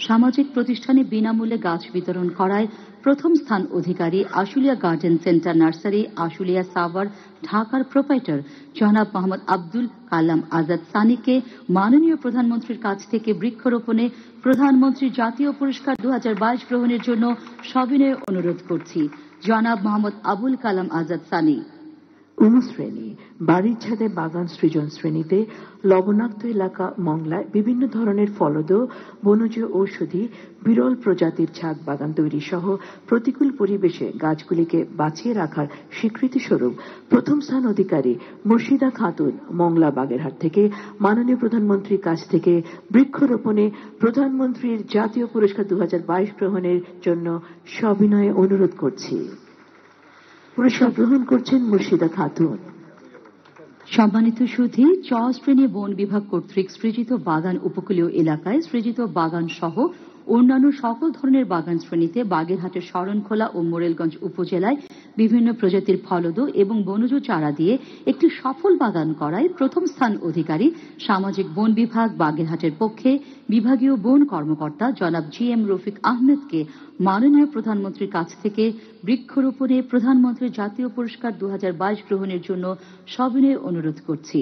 সামাজিক প্রতিষ্ঠানে বিনামূল্যে গাছ বিতরণ করায় প্রথম স্থান অধিকারী Ashulia garden centre nursery, Ashulia Savar, ঢাকার প্রোপাইটার জনাব মোহাম্মদ আব্দুল কালাম আজাদ সানিকে মাননীয় প্রধানমন্ত্রীর কাছ থেকে বৃক্ষরোপণে প্রধানমন্ত্রীর জাতীয় পুরস্কার 2022 গ্রহণের জন্য সবিনয় অনুরোধ করছি। জনাব মোহাম্মদ আবুল কালাম আজাদ সানি। অনুশ্রেণী বাড়ির ছাদে বাগান সৃজন শ্রেণীতে লবণাক্ত এলাকা মংলায় বিভিন্ন ধরনের ফলদ, বনজ, ঔষধি, বিরল প্রজাতির ছাদ বাগান তৈরি সহ প্রতিকূল পরিবেশে গাছগুলিকে বাঁচিয়ে রাখার স্বীকৃতি স্বরূপ প্রথম স্থান অধিকারী মুর্শিদা খাতুন মংলা বাগেরহাট থেকে মাননীয় প্রধানমন্ত্রীর কাছ থেকে বৃক্ষরোপণে প্রধানমন্ত্রীর জাতীয় পুরস্কার 2022 গ্রহণের জন্য সবিনয়ে অনুরোধ করছি। পুরস্কার গ্রহণ করছেন মুর্শিদা খাতুন। সম্মানিত সুধী, চ শ্রেণী বন বিভাগ কর্তৃক সৃজিত বাগান উপকূলীয় এলাকায় সৃজিত বাগান সহ অন্যান্য সকল ধরনের বাগান শ্রেণীতে বাগেরহাটের শরণখোলা ও মোরেলগঞ্জ উপজেলায় বিভিন্ন প্রজাতির ফলদ এবং বনজ চারা দিয়ে একটি সফল বাগান করায় প্রথম স্থান অধিকারী সামাজিক বন বিভাগ বাগেরহাটের পক্ষে বিভাগীয় বন কর্মকর্তা জনাব GM রফিক আহমেদকে মাননীয় প্রধানমন্ত্রীর কাছ থেকে বৃক্ষরোপণে প্রধানমন্ত্রীর জাতীয় পুরস্কার 2022 গ্রহণের জন্য সবিনয়ে অনুরোধ করছি।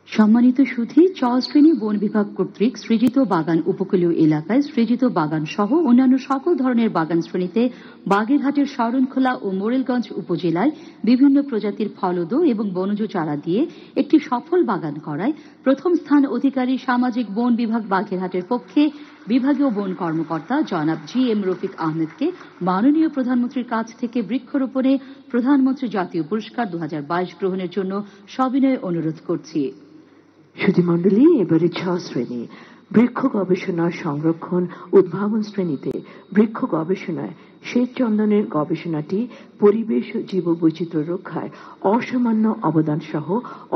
সম্মানিত সুধী, চরশ্রেণী বন বিভাগ কর্তৃক সৃজিত বাগান উপকূলীয় এলাকায় সৃজিত বাগান সহ অন্যান্য সকল ধরনের বাগান শ্রেণীতে বাগেরহাটের শরণখোলা ও মোরেলগঞ্জ উপজেলায় বিভিন্ন প্রজাতির ফলদ এবং বনজ চারা দিয়ে একটি সফল বাগান করায় প্রথম স্থান অধিকারী সামাজিক বন বিভাগ বাগেরহাটের পক্ষে বিভাগীয় বন কর্মকর্তা জনাব GM রফিক আহমেদকে মাননীয় প্রধানমন্ত্রীর কাছ থেকে বৃক্ষরোপণে প্রধানমন্ত্রী জাতীয় পুরস্কার 2022 গ্রহণের জন্য সবিনয়ে অনুরোধ করছি। সুধীমণ্ডলী, এবারে 6 শ্রেণী বৃক্ষ গবেষণা সংরক্ষণ উদ্ভাবন শ্রেণীতে বৃক্ষ গবেষণায় শ্বেত চন্দনের গবেষণাটি পরিবেশ ও জীববৈচিত্র্য রক্ষায় অসামান্য অবদান সহ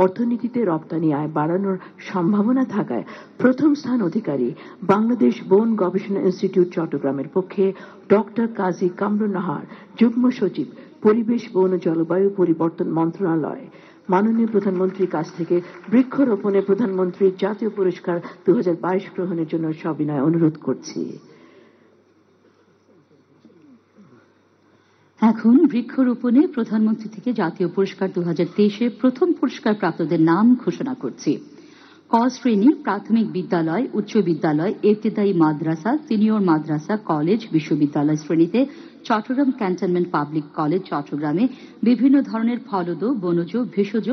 অর্থনীতিতে রপ্তানি আয় বাড়ানোর সম্ভাবনা থাকায় প্রথম স্থান অধিকারী বাংলাদেশ বন গবেষণা ইনস্টিটিউট চট্টগ্রামের পক্ষে ডক্টর কাজী কামরুন নাহার, যুগ্ম সচিব, পরিবেশ বন ও জলবায়ু পরিবর্তন মন্ত্রণালয়, মাননীয় প্রধানমন্ত্রীর কাছ থেকে বৃক্ষরোপণে প্রধানমন্ত্রীর জাতীয় পুরস্কার 2022 গ্রহণের জন্য সবিনয় অনুরোধ করছি। এখন বৃক্ষরোপণে প্রধানমন্ত্রী থেকে জাতীয় পুরস্কার 2023-এ প্রথম পুরস্কার প্রাপ্তদের নাম ঘোষণা করছি। ক শ্রেণী প্রাথমিক বিদ্যালয়, উচ্চ বিদ্যালয়, ইবতেদায়ী মাদ্রাসা, সিনিয়র মাদ্রাসা, কলেজ, বিশ্ববিদ্যালয় শ্রেণীতে চট্টগ্রাম ক্যান্টনমেন্ট পাবলিক কলেজ চট্টগ্রামে বিভিন্ন ধরনের ফলদ, বনজ, ভেষজ,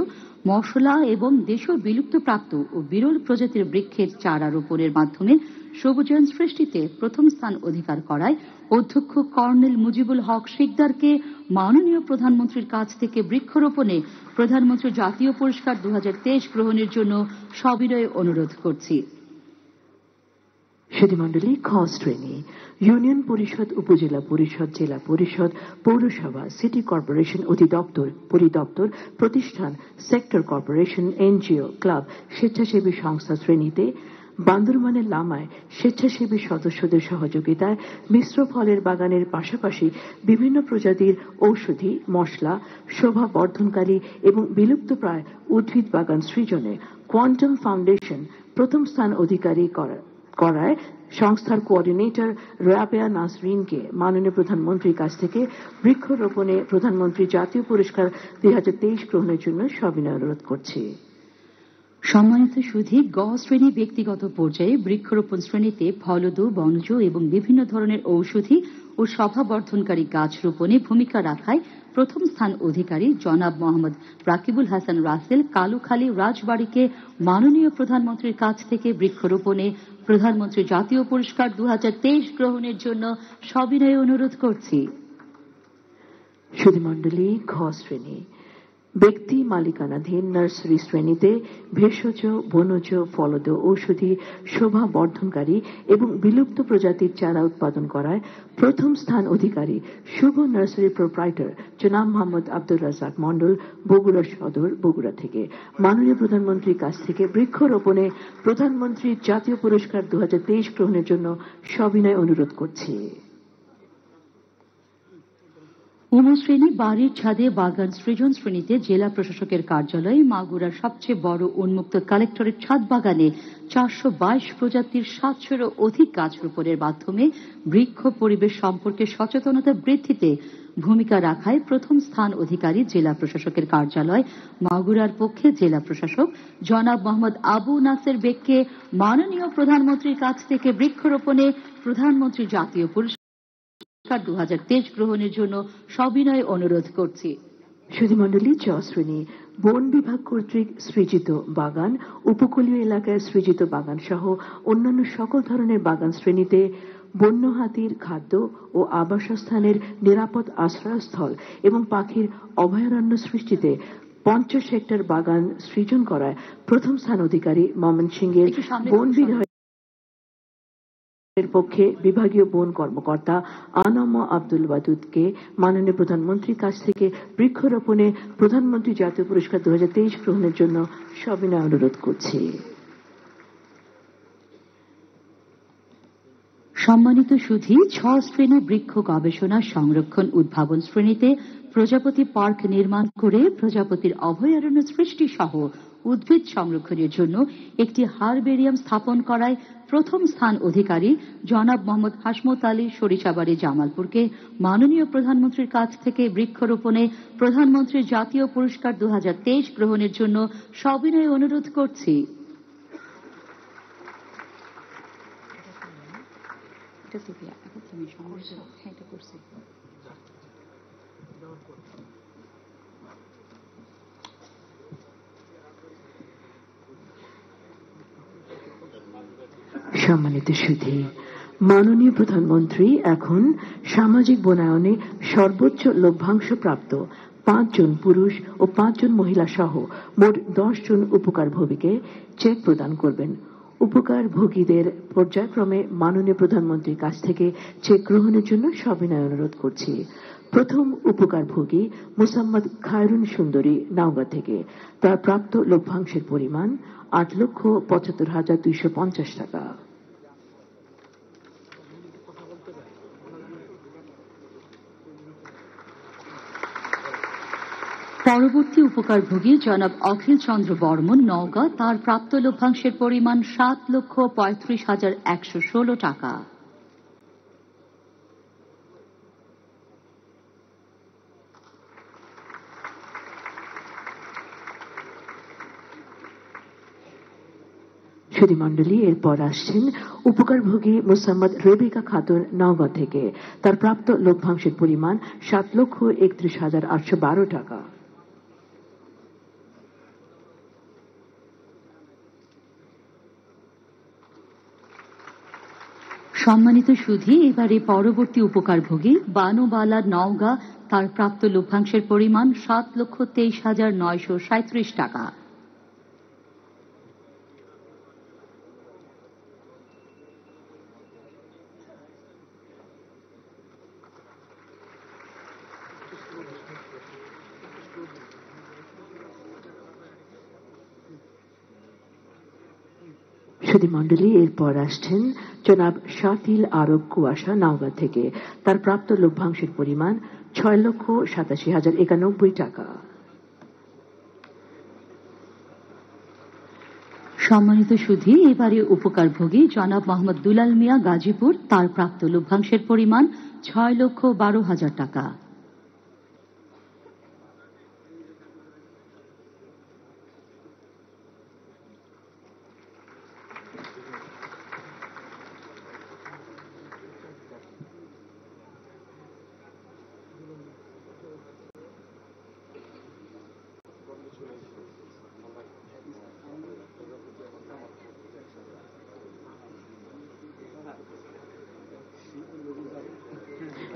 মশলা এবং দেশীয় বিলুপ্তপ্রাপ্ত ও বিরল প্রজাতির বৃক্ষের চারা রোপণের মাধ্যমে সবুজায়ন সৃষ্টিতে প্রথম স্থান অধিকার করায় অধ্যক্ষ কর্নেল মুজিবুল হক শিকদারকে মাননীয় প্রধানমন্ত্রীর কাছ থেকে বৃক্ষরোপণে প্রধানমন্ত্রী জাতীয় পুরস্কার 2023 গ্রহণের জন্য সবিনয়ে অনুরোধ করছি। সুধীমণ্ডলী, খ শ্রেণী ইউনিয়ন পরিষদ, উপজেলা পরিষদ, জেলা পরিষদ, পৌরসভা, সিটি কর্পোরেশন, অধিদপ্তর, পরিদপ্তর, প্রতিষ্ঠান, সেক্টর কর্পোরেশন, NGO, ক্লাব, স্বেচ্ছাসেবী সংস্থা শ্রেণীতে বান্দরবানের লামায় স্বেচ্ছাসেবী সদস্যদের সহযোগিতায় মিশ্র ফলের বাগানের পাশাপাশি বিভিন্ন প্রজাতির ঔষধি, মশলা, শোভা বর্ধনকারী এবং বিলুপ্তপ্রায় উদ্ভিদ বাগান সৃজনে কোয়ান্টাম ফাউন্ডেশন প্রথম স্থান অধিকারী করায় সংস্থার কোঅর্ডিনেটর রাবেয়া নাসরিনকে মাননীয় প্রধানমন্ত্রীর কাছ থেকে বৃক্ষরোপণে প্রধানমন্ত্রী জাতীয় পুরস্কার 2023 গ্রহণের জন্য সবিনয় অনুরোধ করছি। সম্মানিত সুধী, গ শ্রেণী ব্যক্তিগত পর্যায়ে বৃক্ষরোপণ শ্রেণীতে ফলদ, বনজ এবং বিভিন্ন ধরনের ঔষধি ও শোভা বর্ধনকারী গাছ রোপণে ভূমিকা রাখায় প্রথম স্থান অধিকারী জনাব মোহাম্মদ রাকিবুল হাসান রাসেল কালুখালী রাজবাড়ীকে মাননীয় প্রধানমন্ত্রীর কাছ থেকে বৃক্ষরোপণে প্রধানমন্ত্রী জাতীয় পুরস্কার 2023 গ্রহণের জন্য সবিনয়ে অনুরোধ করছি। সুধীমণ্ডলী, ঘ শ্রেণী ব্যক্তি মালিকানাধীন নার্সারি শ্রেণীতে ভেষজ, বনজ, ফলদ, ঔষধি, শোভা বর্ধনকারী এবং বিলুপ্ত প্রজাতির চারা উৎপাদন করায় প্রথম স্থান অধিকারী শুভ নার্সারি প্রোপ্রাইটার জনাব মোহাম্মদ আব্দুর রাজ্জাক মন্ডল, বগুড়া সদর, বগুড়া থেকে মাননীয় প্রধানমন্ত্রীর কাছ থেকে বৃক্ষরোপণে প্রধানমন্ত্রীর জাতীয় পুরস্কার 2023 গ্রহণের জন্য সবিনয় অনুরোধ করছি। শ্রেণী বাড়ির ছাদে বাগান সৃজন শ্রেণীতে জেলা প্রশাসকের কার্যালয়ে মাগুরার সবচেয়ে বড় উন্মুক্ত কালেক্টরেট ছাদ বাগানে 422 প্রজাতির 700-এরও অধিক গাছ রোপণের মাধ্যমে বৃক্ষ পরিবেশ সম্পর্কে সচেতনতা বৃদ্ধিতে ভূমিকা রাখায় প্রথম স্থান অধিকারী জেলা প্রশাসকের কার্যালয় মাগুরার পক্ষে জেলা প্রশাসক জনাব মোহাম্মদ আবু নাসের বেগকে মাননীয় প্রধানমন্ত্রীর কাছ থেকে বৃক্ষরোপণে প্রধানমন্ত্রী জাতীয় পুরস্কার 2023 গ্রহণের জন্য সবিনয়ে অনুরোধ করছি। সুধীমণ্ডলী, চ শ্রেণী বন বিভাগ কর্তৃক সৃজিত বাগান, উপকূলীয় এলাকায় সৃজিত বাগান সহ অন্যান্য সকল ধরনের বাগান শ্রেণীতে বন্য হাতির খাদ্য ও আবাসস্থানের নিরাপদ আশ্রয়স্থল এবং পাখির অভয়ারণ্য সৃষ্টিতে 50 হেক্টর বাগান সৃজন করায় প্রথম স্থান অধিকারী ময়মনসিংহের বন বিভাগের পক্ষে বিভাগীয় বন কর্মকর্তা আনামা আব্দুল ওয়াদুদকে মাননীয় প্রধানমন্ত্রীর কাছ থেকে বৃক্ষরোপণে প্রধানমন্ত্রী জাতীয় পুরস্কার 2023 গ্রহণের জন্য সবিনয় অনুরোধ করছি। সম্মানিত সুধী, 6 শ্রেণী বৃক্ষ গবেষণা সংরক্ষণ উদ্ভাবন শ্রেণীতে প্রজাপতি পার্ক নির্মাণ করে প্রজাপতির অভয়ারণ্য সৃষ্টি সহ উদ্ভিদ সংরক্ষণের জন্য একটি হারবেরিয়াম স্থাপন করায় প্রথম স্থান অধিকারী জনাব মোহাম্মদ হাসমত আলী সরিষাবাড়ি জামালপুরকে মাননীয় প্রধানমন্ত্রীর কাছ থেকে বৃক্ষরোপণে প্রধানমন্ত্রীর জাতীয় পুরস্কার 2023 গ্রহণের জন্য সবিনয় অনুরোধ করছি। সম্মানিত সুধী, মাননীয় প্রধানমন্ত্রী এখন সামাজিক বনায়নে সর্বোচ্চ লভ্যাংশ প্রাপ্ত 5 জন পুরুষ ও 5 জন মহিলা সহ মোট 10 জন উপকারভোগীকে চেক প্রদান করবেন। উপকারভোগীদের পর্যায়ক্রমে মাননীয় প্রধানমন্ত্রীর কাছ থেকে চেক গ্রহণের জন্য সবিনয় অনুরোধ করছি। প্রথম উপকারভোগী মোসাম্মদ খায়রুন সুন্দরী, নওগাঁ থেকে। তার প্রাপ্ত লভ্যাংশের পরিমাণ 8,75,250 টাকা। পরবর্তী উপকারভোগী জনাব অখিল চন্দ্র বর্মন, নওগাঁ। তার প্রাপ্ত লভ্যাংশের পরিমাণ 7,35,116 টাকা। সুধীমণ্ডলী, এরপর আসছেন উপকারভোগী মোসাম্মদ রেবেকা খাতুন, নওগাঁ থেকে। তার প্রাপ্ত লভ্যাংশের পরিমাণ 7,31,812 টাকা। সম্মানিত সুধী, এবারে পরবর্তী উপকারভোগী বানোবালা, নওগাঁ। তার প্রাপ্ত লভ্যাংশের পরিমাণ 7,23,937 টাকা। সুধীমণ্ডলী, এরপর আসছেন জনাব শাকিল আরব কুয়াশা, নওগাঁ থেকে। তার প্রাপ্ত লভ্যাংশের পরিমাণ 6,87,091 টাকা। সম্মানিত সুধী, এবারে উপকারভোগী জনাব মোহাম্মদ দুলাল মিয়া, গাজীপুর। তার প্রাপ্ত লভ্যাংশের পরিমাণ 6,12,000 টাকা।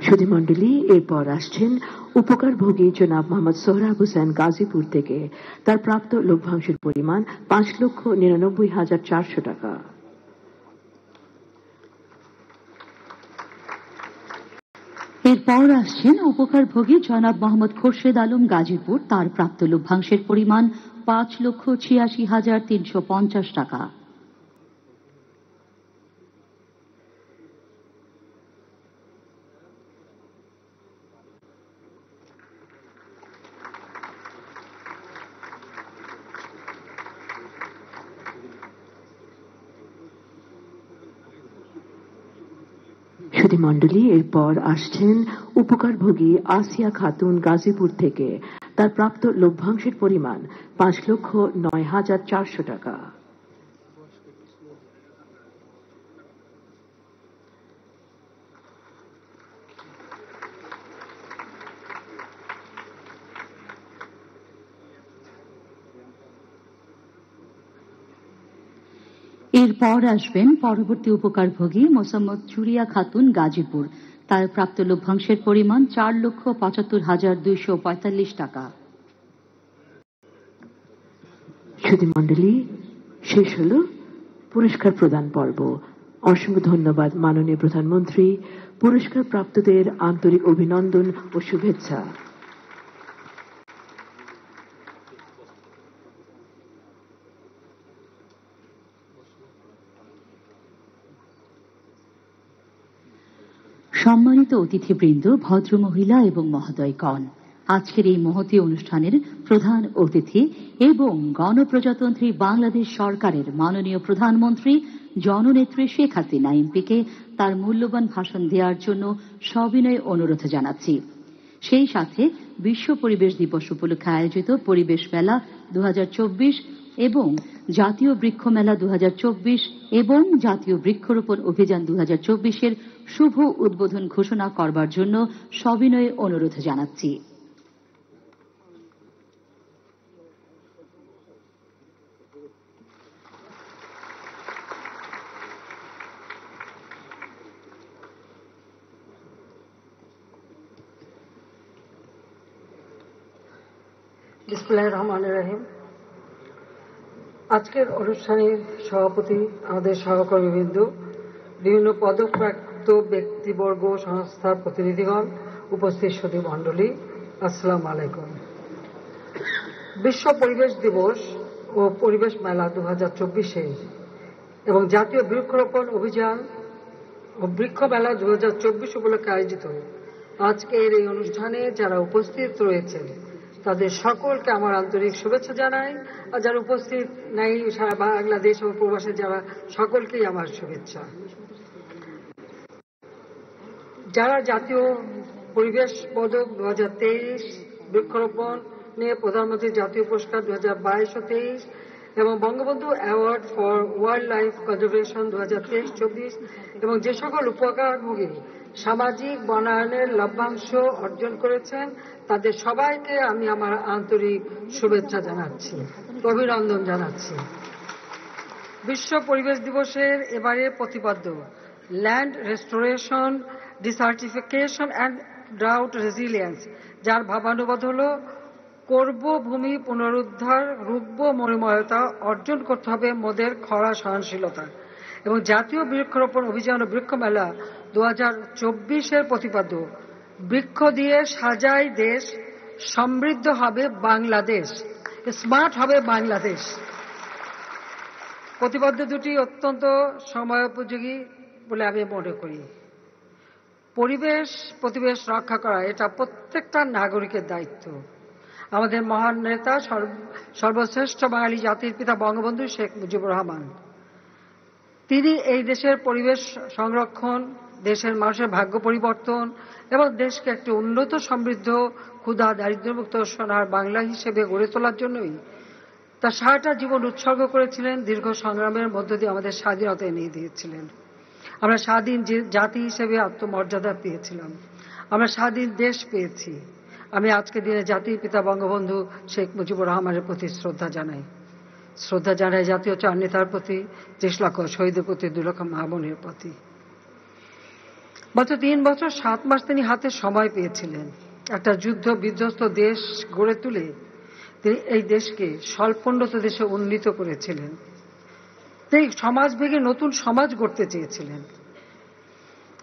সুধীমণ্ডলী, এরপর আসছেন উপকারভোগী জনাব মোহাম্মদ সোহরাব হোসেন, গাজীপুর থেকে। তার প্রাপ্ত লভ্যাংশের পরিমাণ 5,99,400 টাকা। এরপর আসছেন উপকারভোগী জনাব মোহাম্মদ খোরশেদ আলম, গাজীপুর। তার প্রাপ্ত লভ্যাংশের পরিমাণ 5,86,350 টাকা। সুধীমণ্ডলী, এরপর আসছেন উপকারভোগী আসিয়া খাতুন, গাজীপুর থেকে। তার প্রাপ্ত লভ্যাংশের পরিমাণ 5,09,400 টাকা। এরপর আসবেন পরবর্তী উপকারভোগী মোসাম্মদ চুরিয়া খাতুন, গাজীপুর। তার প্রাপ্ত লভ্যাংশের পরিমাণ 4,75,245 টাকা। সুধীমণ্ডলী, শেষ হল পুরস্কার প্রদান পর্ব। অসংখ্য ধন্যবাদ মাননীয় প্রধানমন্ত্রী। পুরস্কার প্রাপ্তদের আন্তরিক অভিনন্দন ও শুভেচ্ছা। সম্মানিত অতিথিবৃন্দ, ভদ্রমহিলা এবং মহোদয়গণ, আজকের এই মহতী অনুষ্ঠানের প্রধান অতিথি এবং গণপ্রজাতন্ত্রী বাংলাদেশ সরকারের মাননীয় প্রধানমন্ত্রী জননেত্রী শেখ হাসিনা এমপিকে তার মূল্যবান ভাষণ দেওয়ার জন্য সবিনয় অনুরোধ জানাচ্ছি। সেই সাথে বিশ্ব পরিবেশ দিবস উপলক্ষে আয়োজিত পরিবেশ মেলা 2024 এবং জাতীয় বৃক্ষ মেলা 2024 এবং জাতীয় বৃক্ষরোপণ অভিযান 2024-এর শুভ উদ্বোধন ঘোষণা করবার জন্য সবিনয়ে অনুরোধ জানাচ্ছি। বিসমিল্লাহির রহমানির রহিম। আজকের অনুষ্ঠানের সভাপতি, আমাদের সহকর্মীবৃন্দ, বিভিন্ন পদপ্রাপ্ত ব্যক্তিবর্গ, সংস্থার প্রতিনিধিগণ, উপস্থিত সুধী মণ্ডলী, আসসালামু আলাইকুম। বিশ্ব পরিবেশ দিবস ও পরিবেশ মেলা 2024 এবং জাতীয় বৃক্ষরোপণ অভিযান ও বৃক্ষ মেলা 2024 উপলক্ষে আয়োজিত আজকের এই অনুষ্ঠানে যারা উপস্থিত রয়েছেন তাদের সকলকে আমার আন্তরিক শুভেচ্ছা জানাই, আর যারা উপস্থিত নাই সারা বাংলাদেশ ও প্রবাসে যারা, সকলকেই আমার শুভেচ্ছা। যারা জাতীয় পরিবেশ পদক 2023, বৃক্ষরোপণ নিয়ে প্রধানমন্ত্রী জাতীয় পুরস্কার 2022 ও 23 এবং Bangabandhu award for wild life conservation 2023-24 এবং যে সকল উপকারভোগী সামাজিক বনায়নের লভ্যাংশ অর্জন করেছেন তাদের সবাইকে আমি আমার আন্তরিক শুভেচ্ছা জানাচ্ছি, অভিনন্দন জানাচ্ছি। বিশ্ব পরিবেশ দিবসের এবারের প্রতিপাদ্য land restoration, ডিসার্টিফিকেশন and drought resilience, যার ভাবানুবাদ হল করব ভূমি পুনরুদ্ধার, রুখব মরুময়তা, অর্জন করতে হবে মোদের খরা সহনশীলতা, এবং জাতীয় বৃক্ষরোপণ অভিযান ও বৃক্ষ মেলা 2024-এর প্রতিপাদ্য বৃক্ষ দিয়ে সাজাই দেশ, সমৃদ্ধ হবে বাংলাদেশ, স্মার্ট হবে বাংলাদেশ। প্রতিপাদ্য দুটি অত্যন্ত সময়োপযোগী বলে আমি মনে করি। পরিবেশ রক্ষা করা এটা প্রত্যেকটা নাগরিকের দায়িত্ব। আমাদের মহান নেতা, সর্বশ্রেষ্ঠ বাঙালি জাতির পিতা বঙ্গবন্ধু শেখ মুজিবুর রহমান, তিনি এই দেশের পরিবেশ সংরক্ষণ, দেশের মানুষের ভাগ্য পরিবর্তন এবং দেশকে একটি উন্নত, সমৃদ্ধ, ক্ষুধা দারিদ্র্যমুক্ত সোনার বাংলা হিসেবে গড়ে তোলার জন্যই তার সারাটা জীবন উৎসর্গ করেছিলেন। দীর্ঘ সংগ্রামের মধ্য দিয়ে আমাদের স্বাধীনতা এনে দিয়েছিলেন। আমরা স্বাধীন জাতি হিসেবে আত্মমর্যাদা পেয়েছিলাম, আমরা স্বাধীন দেশ পেয়েছি। আমি আজকের দিনে জাতির পিতা বঙ্গবন্ধু শেখ মুজিবুর রহমানের প্রতি শ্রদ্ধা জানাই জাতীয় চার নেতার প্রতি, 30 লক্ষ শহীদের প্রতি, 2 লক্ষ মা বোনের প্রতি। মাত্র 3 বছর 7 মাস তিনি হাতে সময় পেয়েছিলেন। একটা যুদ্ধ বিধ্বস্ত দেশ গড়ে তুলে তিনি এই দেশকে স্বল্পোন্নত দেশে উন্নীত করেছিলেন। তিনি সমাজ ভেঙে নতুন সমাজ গড়তে চেয়েছিলেন।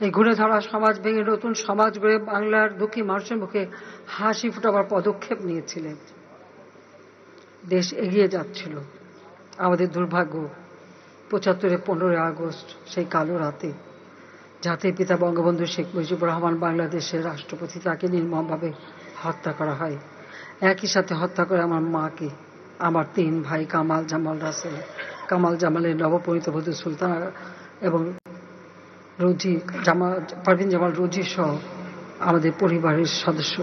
এই ঘুরে ধরা সমাজ ভেঙে নতুন সমাজ গড়ে বাংলার দুঃখী মানুষের মুখে হাসি ফোটাবার পদক্ষেপ নিয়েছিলেন। দেশ এগিয়ে যাচ্ছিল। আমাদের দুর্ভাগ্য 75-এর 15 আগস্ট, সেই কালো রাতে জাতির পিতা বঙ্গবন্ধু শেখ মুজিবুর রহমান বাংলাদেশের রাষ্ট্রপতি, তাকে নির্মমভাবে হত্যা করা হয়। একই সাথে হত্যা করে আমার মাকে, আমার 3 ভাই কামাল জামাল রাসেল, কামাল জামালের নবপরিণীত বধূ সুলতানা এবং পারভিন জামাল রোজি সহ আমাদের পরিবারের সদস্য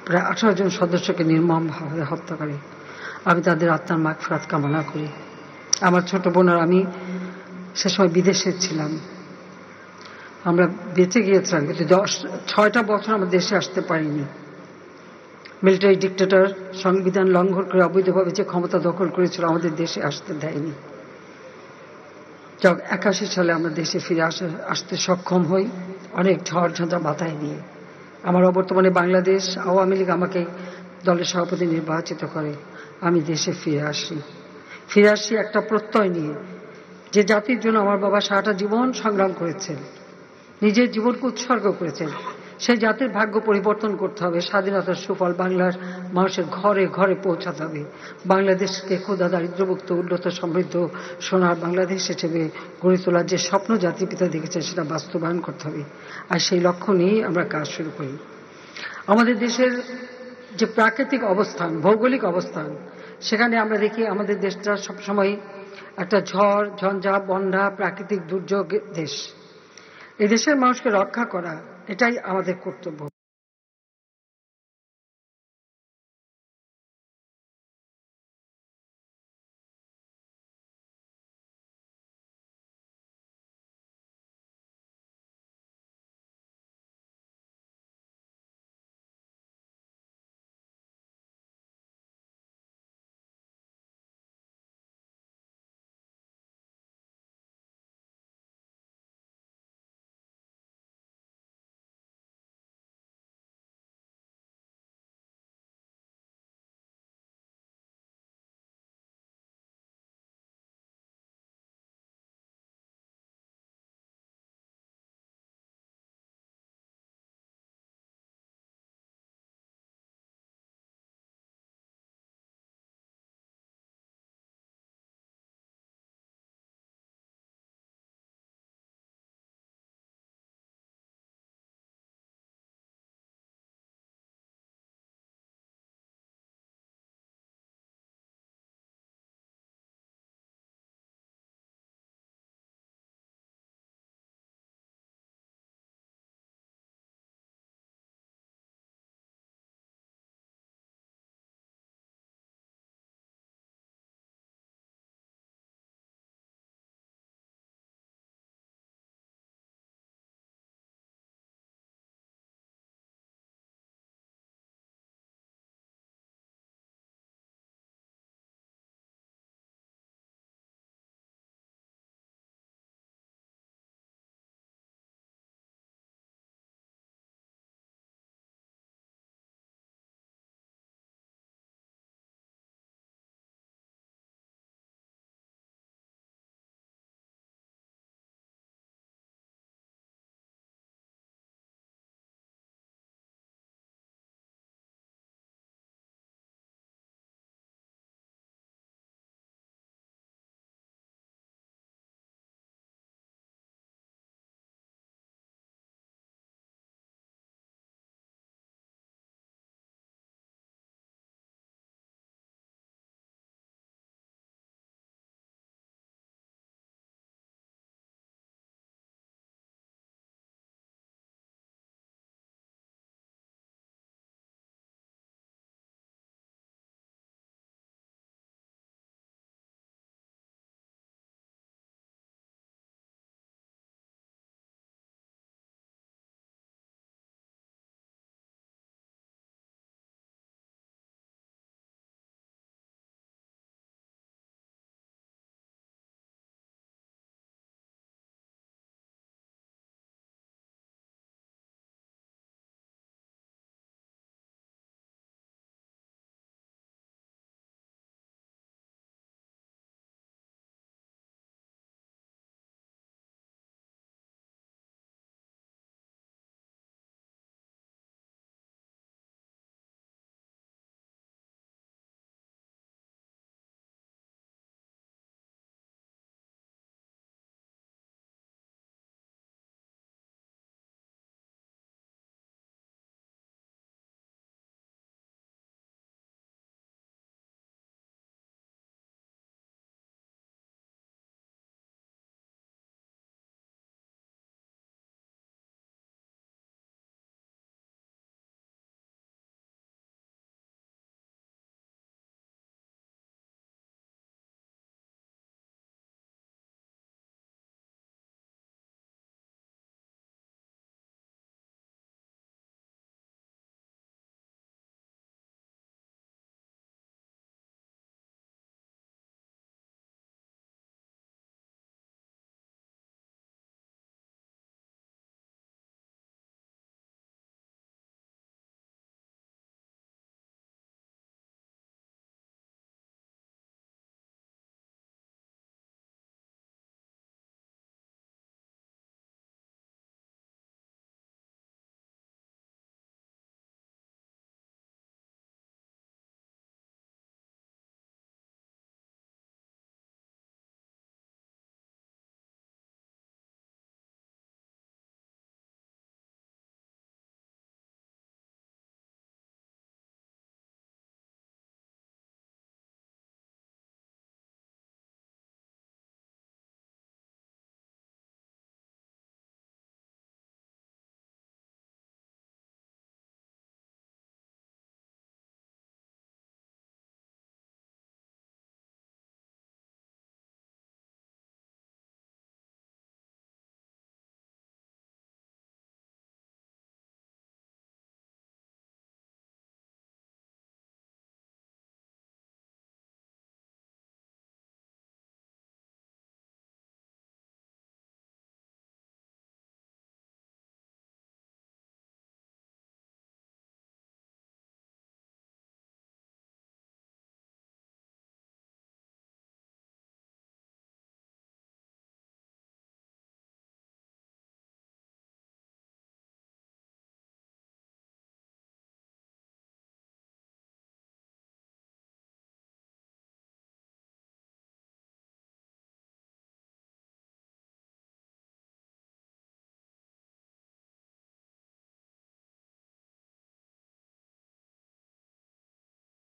প্রায় 18 জন সদস্যকে নির্মমভাবে হত্যা করে। আমি তাদের আত্মার মাগফিরাত কামনা করি। আমার ছোট বোন আর আমি সে সময় বিদেশে ছিলাম। আমরা বেঁচে গিয়েছিলাম, কিন্তু 6টা বছর আমরা দেশে আসতে পারিনি। মিলিটারি ডিক্টেটর সংবিধান লঙ্ঘন করে অবৈধভাবে যে ক্ষমতা দখল করেছিল, আমাদের দেশে আসতে দেয়নি। 81 সালে আমরা দেশে ফিরে আসতে সক্ষম হই, অনেক ঝড় ঝঞ্ঝা মাথায় নিয়ে। আমার অবর্তমানে বাংলাদেশ আওয়ামী লীগ আমাকে দলের সভাপতি নির্বাচিত করে। আমি দেশে ফিরে আসি। ফিরে আসি একটা প্রত্যয় নিয়ে, যে জাতির জন্য আমার বাবা সারাটা জীবন সংগ্রাম করেছেন, নিজের জীবনকে উৎসর্গ করেছেন। সেই জাতির ভাগ্য পরিবর্তন করতে হবে, স্বাধীনতার সুফল বাংলার মানুষের ঘরে ঘরে পৌঁছাতে হবে, বাংলাদেশকে ক্ষুধা দারিদ্র্যমুক্ত উন্নত সমৃদ্ধ সোনার বাংলাদেশ হিসেবে গড়ে তোলার যে স্বপ্ন জাতির পিতা দেখেছেন সেটা বাস্তবায়ন করতে হবে। আর সেই লক্ষ্য নিয়েই আমরা কাজ শুরু করি। আমাদের দেশের যে প্রাকৃতিক অবস্থান, ভৌগোলিক অবস্থান, সেখানে আমরা দেখি আমাদের দেশটা সবসময় একটা ঝড় ঝঞ্ঝা বন্যা প্রাকৃতিক দুর্যোগ দেশ। এই দেশের মানুষকে রক্ষা করা এটাই আমাদের কর্তব্য।